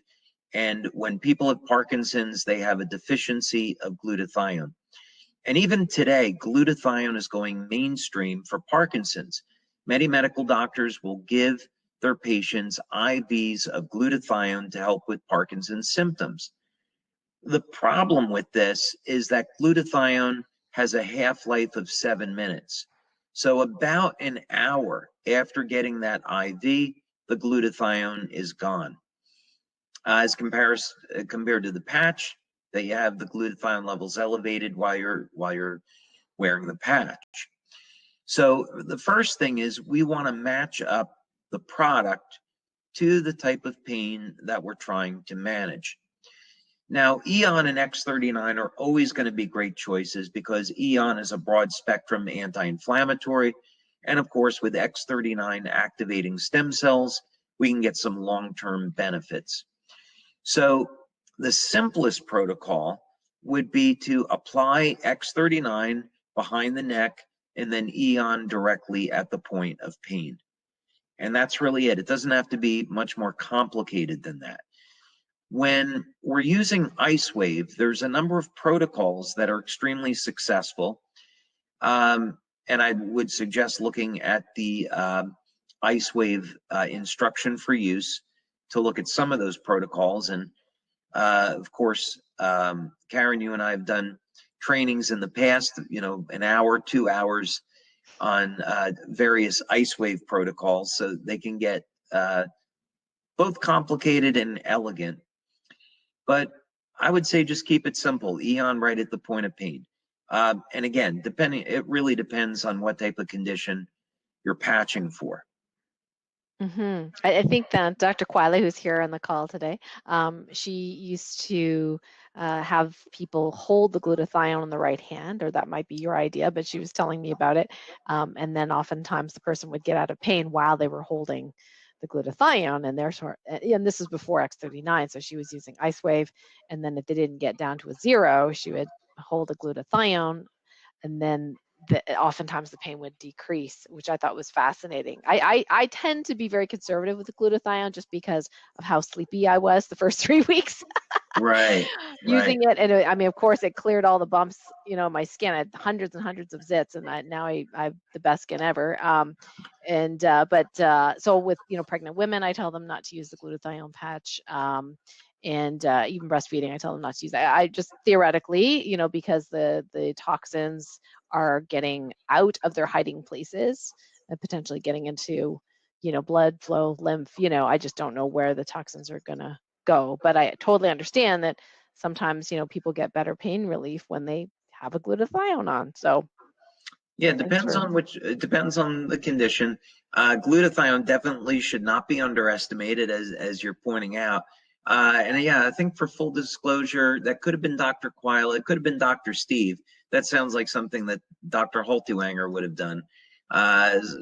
and when people have Parkinson's, they have a deficiency of glutathione. And even today, glutathione is going mainstream for Parkinson's. Many medical doctors will give their patients IVs of glutathione to help with Parkinson's symptoms. The problem with this is that glutathione has a half-life of 7 minutes. So about an hour after getting that IV, the glutathione is gone. As compared to the patch, that you have the glutathione levels elevated while you're wearing the patch. So the first thing is we want to match up the product to the type of pain that we're trying to manage. Now, Eon and X39 are always going to be great choices because Eon is a broad spectrum anti-inflammatory. And of course, with X39 activating stem cells, we can get some long-term benefits. So the simplest protocol would be to apply X39 behind the neck and then Eon directly at the point of pain. And that's really it. It doesn't have to be much more complicated than that. When we're using IceWave, there's a number of protocols that are extremely successful. And I would suggest looking at the IceWave instruction for use to look at some of those protocols. And of course, Karen, you and I have done trainings in the past, an hour, 2 hours on various IceWave protocols, so they can get both complicated and elegant. But I would say just keep it simple, Eon right at the point of pain. And again, it really depends on what type of condition you're patching for. I think that Dr. Quiley, who's here on the call today, she used to have people hold the glutathione in the right hand, or that might be your idea, but she was telling me about it. And then oftentimes the person would get out of pain while they were holding the glutathione, and this is before X39, so she was using IceWave, and then if they didn't get down to a 0, she would hold the glutathione, and then oftentimes the pain would decrease, which I thought was fascinating. I tend to be very conservative with the glutathione just because of how sleepy I was the first 3 weeks. Right. Using it, and I mean, of course, it cleared all the bumps, my skin. I had hundreds and hundreds of zits, and now I have the best skin ever. So with pregnant women, I tell them not to use the glutathione patch. And even breastfeeding, I tell them not to use that. I just theoretically, because the toxins are getting out of their hiding places and potentially getting into, blood flow, lymph. I just don't know where the toxins are gonna go. But I totally understand that sometimes, people get better pain relief when they have a glutathione on. So yeah, it depends on the condition. Glutathione definitely should not be underestimated, as you're pointing out. And yeah, I think for full disclosure, that could have been Dr. Quile. It could have been Dr. Steve. That sounds like something that Dr. Holtewanger would have done.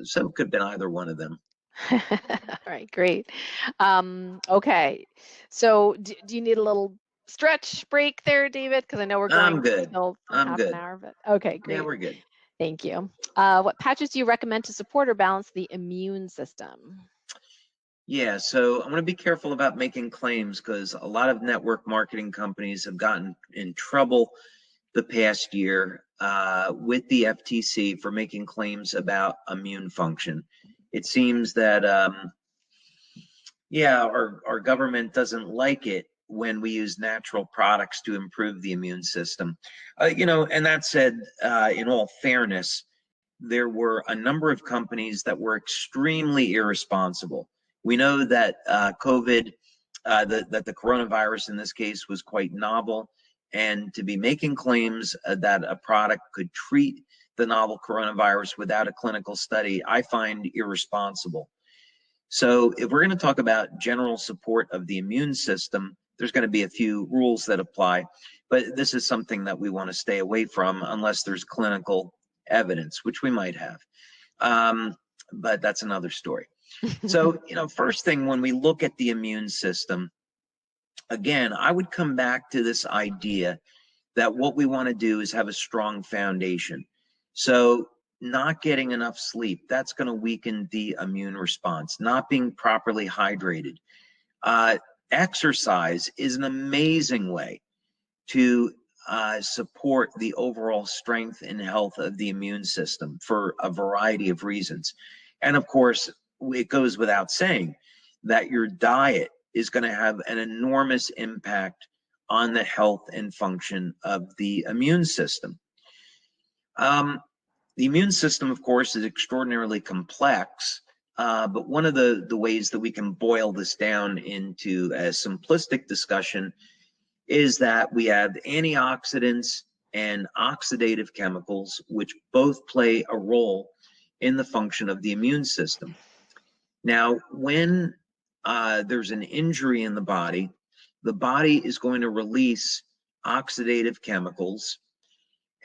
So it could have been either one of them. All right, great. Okay, so do you need a little stretch break there, David? Because I know we're going I'm good. Till I'm half good. an hour, but okay, great. Yeah, we're good. Thank you. What patches do you recommend to support or balance the immune system? Yeah, so I'm going to be careful about making claims because a lot of network marketing companies have gotten in trouble the past year with the FTC for making claims about immune function. It seems that, our government doesn't like it when we use natural products to improve the immune system. And that said, in all fairness, there were a number of companies that were extremely irresponsible. We know that COVID, that the coronavirus in this case was quite novel, and to be making claims that a product could treat the novel coronavirus without a clinical study, I find irresponsible. So if we're going to talk about general support of the immune system, there's going to be a few rules that apply. But this is something that we want to stay away from unless there's clinical evidence, which we might have. But that's another story. So, first thing, when we look at the immune system, again, I would come back to this idea that what we want to do is have a strong foundation. So not getting enough sleep, that's going to weaken the immune response. Not being properly hydrated. Exercise is an amazing way to support the overall strength and health of the immune system for a variety of reasons. And of course, it goes without saying that your diet is going to have an enormous impact on the health and function of the immune system. The immune system, of course, is extraordinarily complex, but one of the ways that we can boil this down into a simplistic discussion is that we have antioxidants and oxidative chemicals, which both play a role in the function of the immune system. Now, when there's an injury in the body is going to release oxidative chemicals,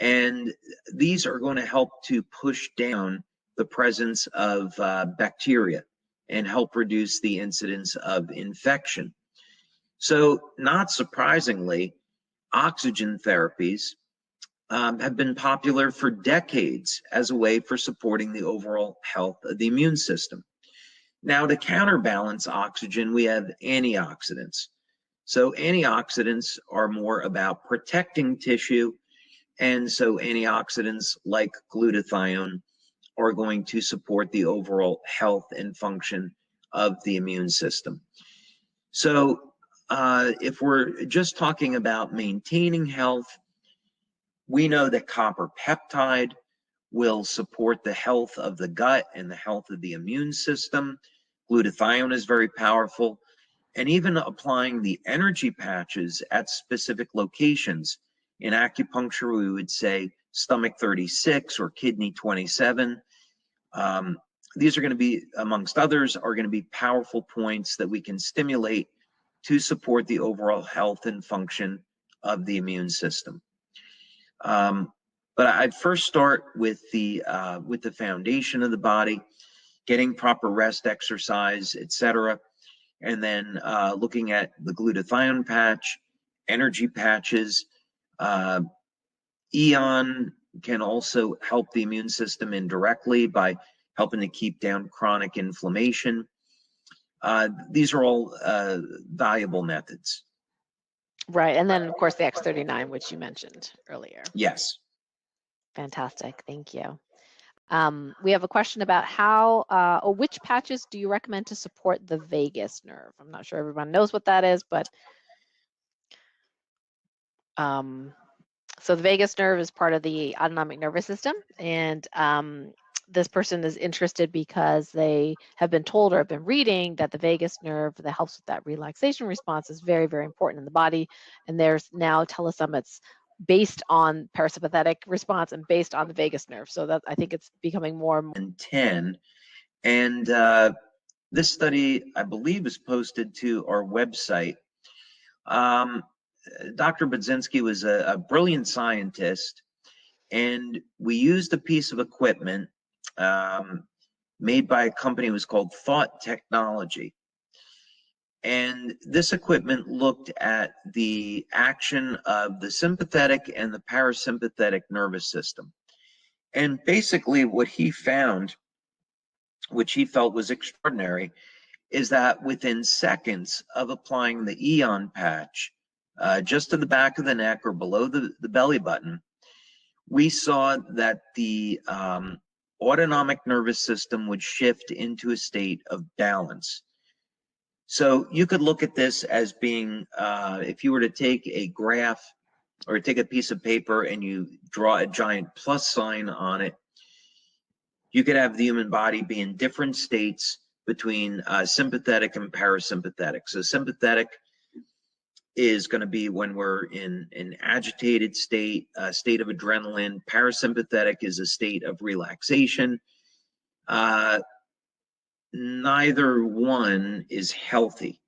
and these are going to help to push down the presence of bacteria and help reduce the incidence of infection. So, not surprisingly, oxygen therapies have been popular for decades as a way for supporting the overall health of the immune system. Now, to counterbalance oxygen, we have antioxidants. So antioxidants are more about protecting tissue, and so antioxidants like glutathione are going to support the overall health and function of the immune system. So if we're just talking about maintaining health, we know that copper peptide will support the health of the gut and the health of the immune system. Glutathione is very powerful. And even applying the energy patches at specific locations. In acupuncture, we would say stomach 36 or kidney 27. These are going to be, amongst others, are going to be powerful points that we can stimulate to support the overall health and function of the immune system. But I'd first start with the foundation of the body, getting proper rest, exercise, etc. And then looking at the glutathione patch, energy patches. Eon can also help the immune system indirectly by helping to keep down chronic inflammation. These are all valuable methods. Right, and then of course the X39, which you mentioned earlier. Yes. Fantastic, thank you. We have a question about which patches do you recommend to support the vagus nerve? I'm not sure everyone knows what that is, but so the vagus nerve is part of the autonomic nervous system, and this person is interested because they have been told or have been reading that the vagus nerve that helps with that relaxation response is very, very important in the body, and there's now telesummits based on parasympathetic response and based on the vagus nerve. So that I think it's becoming more and 10. And this study, I believe, is posted to our website. Dr. Budzinski was a brilliant scientist, and we used a piece of equipment made by a company that was called Thought Technology. And this equipment looked at the action of the sympathetic and the parasympathetic nervous system. And basically what he found, which he felt was extraordinary, is that within seconds of applying the Eon patch, just to the back of the neck or below the belly button, we saw that the autonomic nervous system would shift into a state of balance. So you could look at this as being, if you were to take a graph or take a piece of paper and you draw a giant plus sign on it, you could have the human body be in different states between sympathetic and parasympathetic. So sympathetic is going to be when we're in an agitated state, a state of adrenaline. Parasympathetic is a state of relaxation. Neither one is healthy.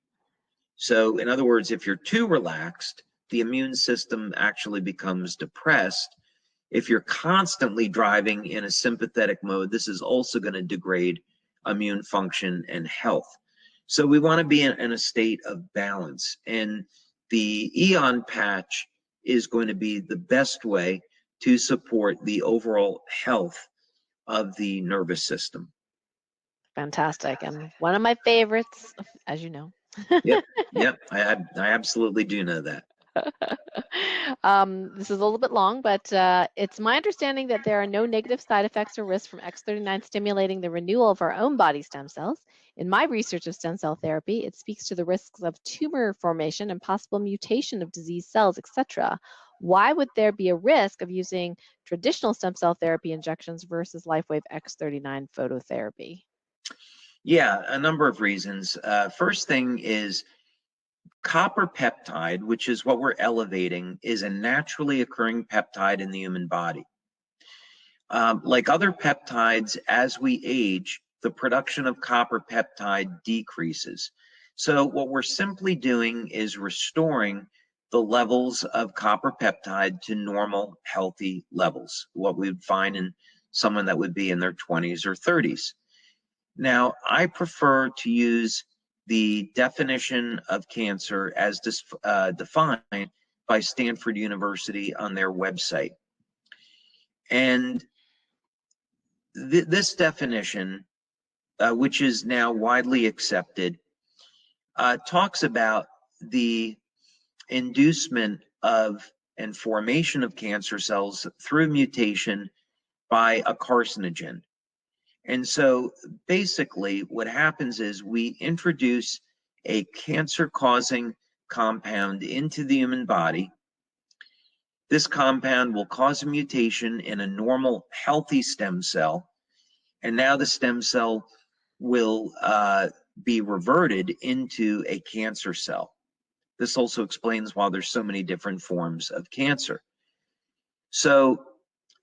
So in other words, if you're too relaxed, the immune system actually becomes depressed. If you're constantly driving in a sympathetic mode, this is also going to degrade immune function and health. So we want to be in a state of balance. And the Eon patch is going to be the best way to support the overall health of the nervous system. Fantastic. And one of my favorites, as you know. Yep, I absolutely do know that. This is a little bit long, but it's my understanding that there are no negative side effects or risks from X39 stimulating the renewal of our own body stem cells. In my research of stem cell therapy, it speaks to the risks of tumor formation and possible mutation of disease cells, etc. Why would there be a risk of using traditional stem cell therapy injections versus LifeWave X39 phototherapy? Yeah, a number of reasons. First thing is copper peptide, which is what we're elevating, is a naturally occurring peptide in the human body. Like other peptides, as we age, the production of copper peptide decreases. So what we're simply doing is restoring the levels of copper peptide to normal, healthy levels, what we would find in someone that would be in their 20s or 30s. Now, I prefer to use the definition of cancer as defined by Stanford University on their website. And this definition, which is now widely accepted, talks about the inducement of and formation of cancer cells through mutation by a carcinogen. And so basically what happens is we introduce a cancer-causing compound into the human body. This compound will cause a mutation in a normal, healthy stem cell. And now the stem cell will be reverted into a cancer cell. This also explains why there's so many different forms of cancer. So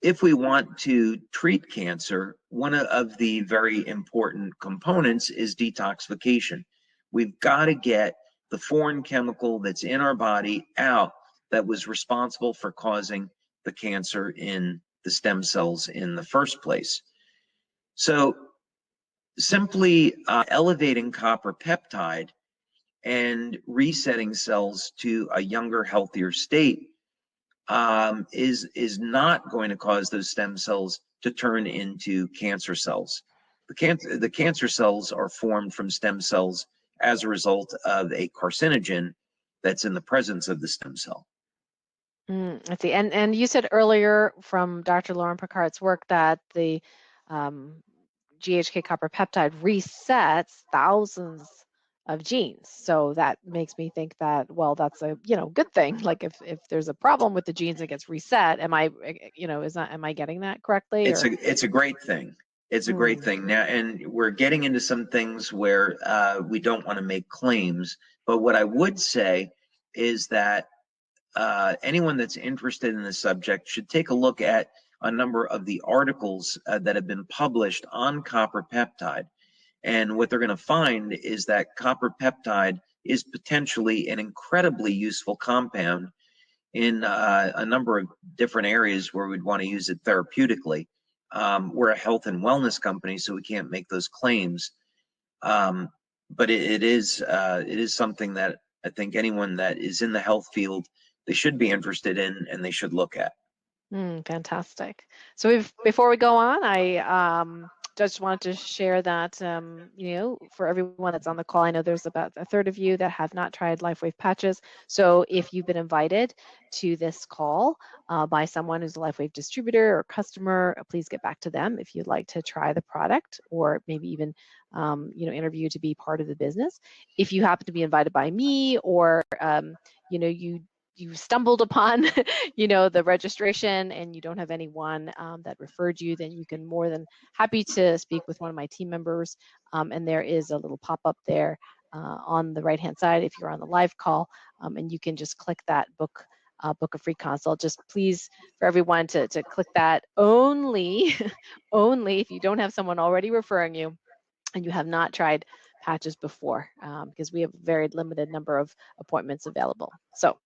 if we want to treat cancer, one of the very important components is detoxification. We've got to get the foreign chemical that's in our body out that was responsible for causing the cancer in the stem cells in the first place. So simply elevating copper peptide and resetting cells to a younger, healthier state is not going to cause those stem cells to turn into cancer cells. The cancer cells are formed from stem cells as a result of a carcinogen that's in the presence of the stem cell. I see. And you said earlier from Dr. Lauren Picard's work that the GHK copper peptide resets thousands of genes. So that makes me think that, well, that's a good thing. Like if there's a problem with the genes, it gets reset. Am I getting that correctly? It's a great thing. It's a great thing now, and we're getting into some things where we don't want to make claims. But what I would say is that anyone that's interested in this subject should take a look at a number of the articles that have been published on copper peptide. And what they're going to find is that copper peptide is potentially an incredibly useful compound in a number of different areas where we'd want to use it therapeutically. We're a health and wellness company, so we can't make those claims. But it is something that I think anyone that is in the health field, they should be interested in and they should look at. Fantastic. So before we go on, I just wanted to share that, for everyone that's on the call, I know there's about a third of you that have not tried LifeWave patches. So if you've been invited to this call by someone who's a LifeWave distributor or customer, please get back to them if you'd like to try the product or maybe even, interview to be part of the business. If you happen to be invited by me or, you stumbled upon, the registration and you don't have anyone that referred you, then you can more than happy to speak with one of my team members. And there is a little pop-up there on the right-hand side if you're on the live call, and you can just click that book a free consult. Just please, for everyone to click that only if you don't have someone already referring you and you have not tried patches before, because we have a very limited number of appointments available. So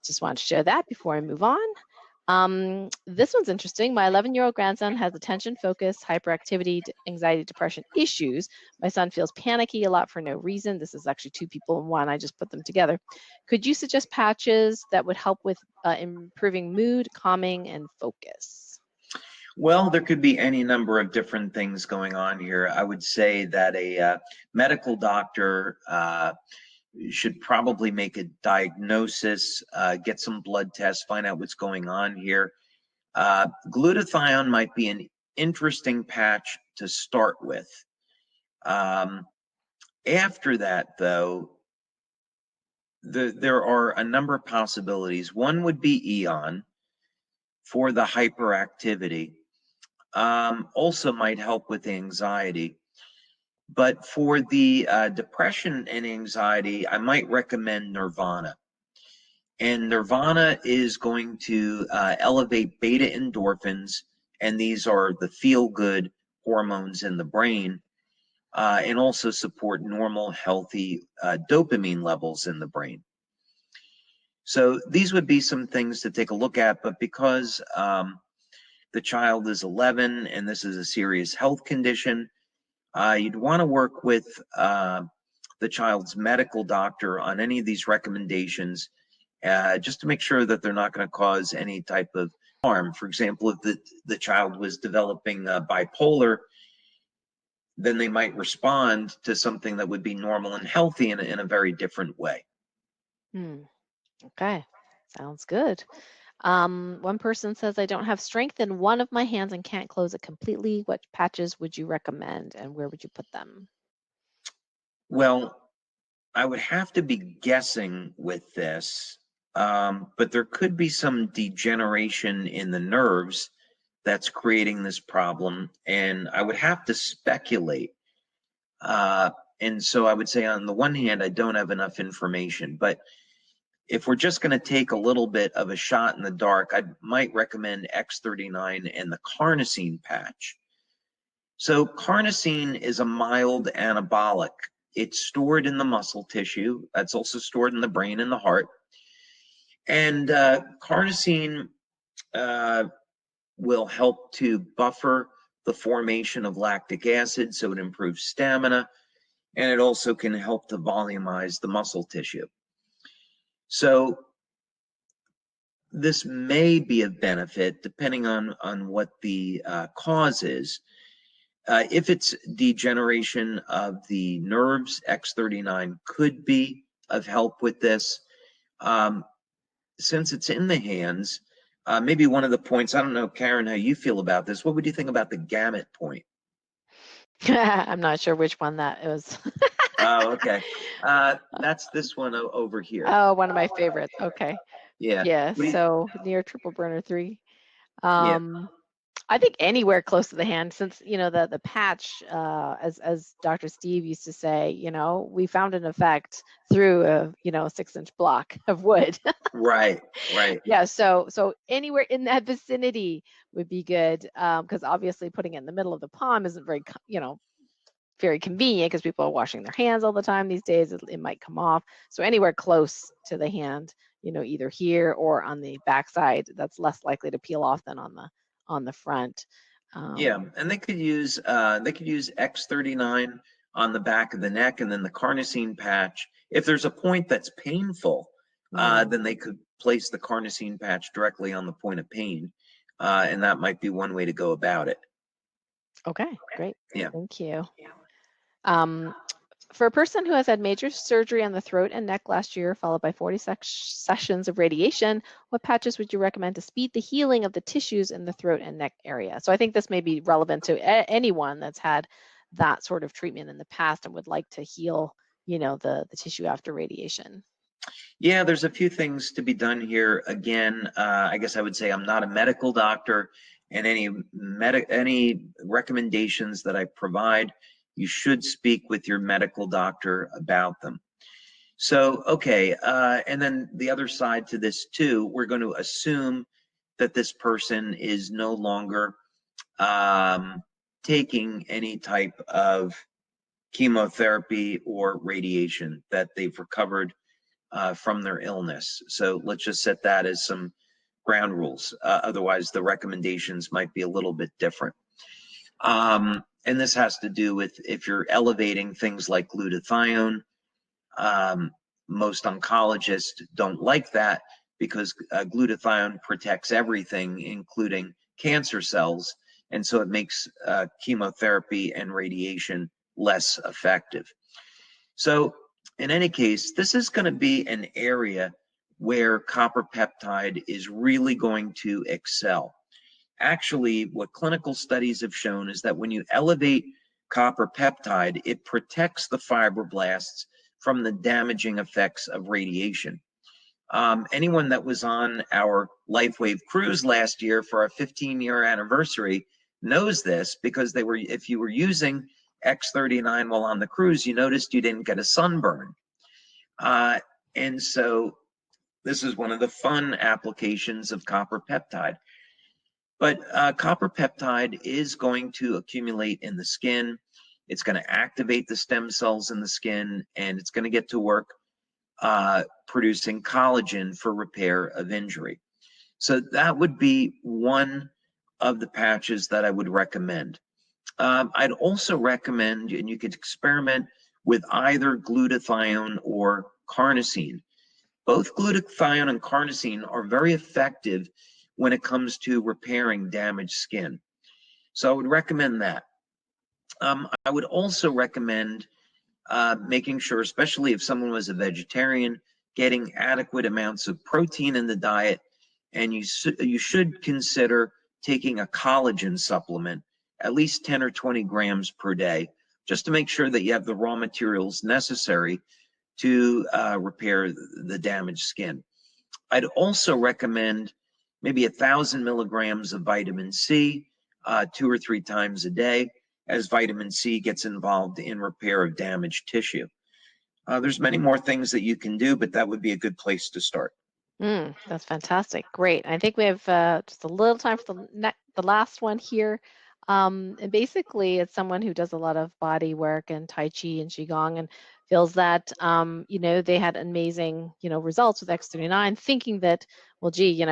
just wanted to share that before I move on. This one's interesting. My 11-year-old grandson has attention, focus, hyperactivity, anxiety, depression issues. My son feels panicky a lot for no reason. This is actually two people in one. I just put them together. Could you suggest patches that would help with improving mood, calming, and focus? Well, there could be any number of different things going on here. I would say that a medical doctor should probably make a diagnosis, get some blood tests, find out what's going on here. Glutathione might be an interesting patch to start with. After that, though, there are a number of possibilities. One would be Eon for the hyperactivity. Also might help with anxiety. But for the depression and anxiety, I might recommend Nirvana. And Nirvana is going to elevate beta endorphins, and these are the feel-good hormones in the brain, and also support normal, healthy dopamine levels in the brain. So these would be some things to take a look at, but because the child is 11 and this is a serious health condition, you'd want to work with the child's medical doctor on any of these recommendations, just to make sure that they're not going to cause any type of harm. For example, if the child was developing bipolar, then they might respond to something that would be normal and healthy in a very different way. Okay, sounds good. One person says, I don't have strength in one of my hands and can't close it completely. What patches would you recommend and where would you put them? Well, I would have to be guessing with this, but there could be some degeneration in the nerves that's creating this problem, and I would have to speculate. And so I would say, on the one hand, I don't have enough information, but if we're just going to take a little bit of a shot in the dark, I might recommend X39 and the carnosine patch. So carnosine is a mild anabolic. It's stored in the muscle tissue. That's also stored in the brain and the heart. And carnosine will help to buffer the formation of lactic acid, so it improves stamina, and it also can help to volumize the muscle tissue. So this may be of benefit depending on what the cause is. If it's degeneration of the nerves, X39 could be of help with this. Since it's in the hands, maybe one of the points, I don't know, Karen, how you feel about this. What would you think about the gamut point? I'm not sure which one that is. Oh, okay. That's this one over here. Oh, one of my favorites. Okay. Yeah. Yeah. So near triple burner 3. Yeah. I think anywhere close to the hand, since the patch, as Dr. Steve used to say, we found an effect through a 6-inch block of wood. Right. Yeah. So anywhere in that vicinity would be good, because obviously putting it in the middle of the palm isn't very very convenient, because people are washing their hands all the time these days. It might come off. So anywhere close to the hand, either here or on the backside, that's less likely to peel off than on the front. Yeah, and they could use X39 on the back of the neck, and then the carnosine patch. If there's a point that's painful, then they could place the carnosine patch directly on the point of pain, and that might be one way to go about it. Okay, great. Yeah. Thank you. For a person who has had major surgery on the throat and neck last year, followed by 40 sessions of radiation, what patches would you recommend to speed the healing of the tissues in the throat and neck area? So I think this may be relevant to anyone that's had that sort of treatment in the past and would like to heal, the tissue after radiation. Yeah, there's a few things to be done here. Again, I guess I would say I'm not a medical doctor, and any recommendations that I provide, you should speak with your medical doctor about them. So, okay, and then the other side to this too, we're going to assume that this person is no longer taking any type of chemotherapy or radiation, that they've recovered from their illness. So let's just set that as some ground rules. Otherwise, the recommendations might be a little bit different. And this has to do with if you're elevating things like glutathione. Most oncologists don't like that because glutathione protects everything, including cancer cells, and so it makes chemotherapy and radiation less effective. So in any case, this is going to be an area where copper peptide is really going to excel. Actually, what clinical studies have shown is that when you elevate copper peptide, it protects the fibroblasts from the damaging effects of radiation. Anyone that was on our LifeWave cruise last year for our 15-year anniversary knows this, because they were, if you were using X39 while on the cruise, you noticed you didn't get a sunburn. And so this is one of the fun applications of copper peptide. But copper peptide is going to accumulate in the skin. It's going to activate the stem cells in the skin, and it's going to get to work producing collagen for repair of injury. So that would be one of the patches that I would recommend. I'd also recommend, and you could experiment with either glutathione or carnosine. Both glutathione and carnosine are very effective when it comes to repairing damaged skin. So I would recommend that. I would also recommend making sure, especially if someone was a vegetarian, getting adequate amounts of protein in the diet, and you should consider taking a collagen supplement, at least 10 or 20 grams per day, just to make sure that you have the raw materials necessary to repair the damaged skin. I'd also recommend maybe 1,000 milligrams of vitamin C 2 or 3 times a day, as vitamin C gets involved in repair of damaged tissue. There's many more things that you can do, but that would be a good place to start. That's fantastic. Great. I think we have just a little time for the last one here. And basically, it's someone who does a lot of body work and Tai Chi and Qigong, and feels that, they had amazing, results with X39, thinking that, well, gee,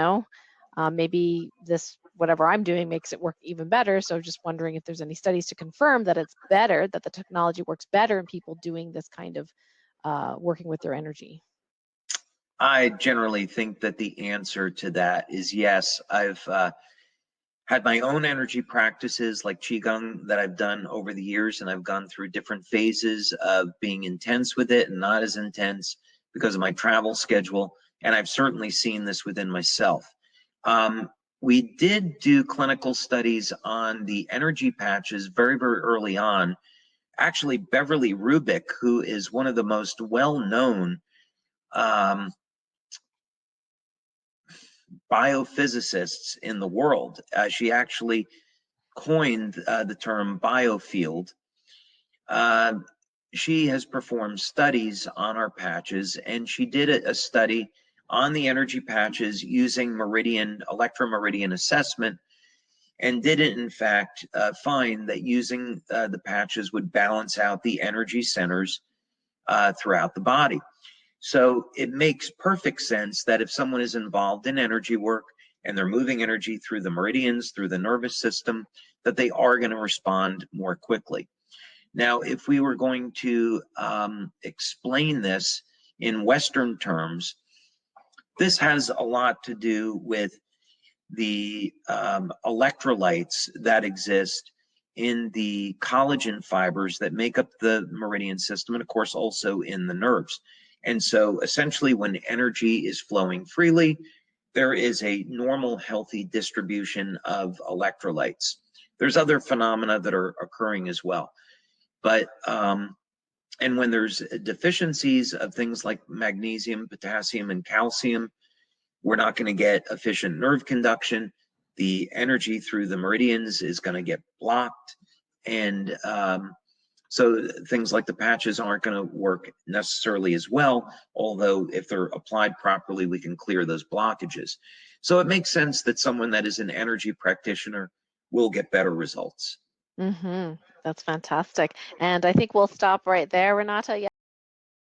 maybe this, whatever I'm doing makes it work even better. So just wondering if there's any studies to confirm that it's better, that the technology works better in people doing this kind of working with their energy. I generally think that the answer to that is yes. I've had my own energy practices like Qigong that I've done over the years, and I've gone through different phases of being intense with it and not as intense because of my travel schedule. And I've certainly seen this within myself. We did do clinical studies on the energy patches very, very early on. Actually, Beverly Rubik, who is one of the most well-known biophysicists in the world. She actually coined the term biofield. She has performed studies on our patches, and she did a study on the energy patches using electromeridian assessment, and did in fact find that using the patches would balance out the energy centers throughout the body. So it makes perfect sense that if someone is involved in energy work and they're moving energy through the meridians, through the nervous system, that they are going to respond more quickly. Now, if we were going to explain this in Western terms, this has a lot to do with the electrolytes that exist in the collagen fibers that make up the meridian system, and of course also in the nerves. And so essentially when energy is flowing freely, there is a normal healthy distribution of electrolytes. There's other phenomena that are occurring as well. But, and when there's deficiencies of things like magnesium, potassium, and calcium, we're not going to get efficient nerve conduction. The energy through the meridians is going to get blocked. And so things like the patches aren't going to work necessarily as well, although if they're applied properly, we can clear those blockages. So it makes sense that someone that is an energy practitioner will get better results. That's fantastic. And I think we'll stop right there, Renata.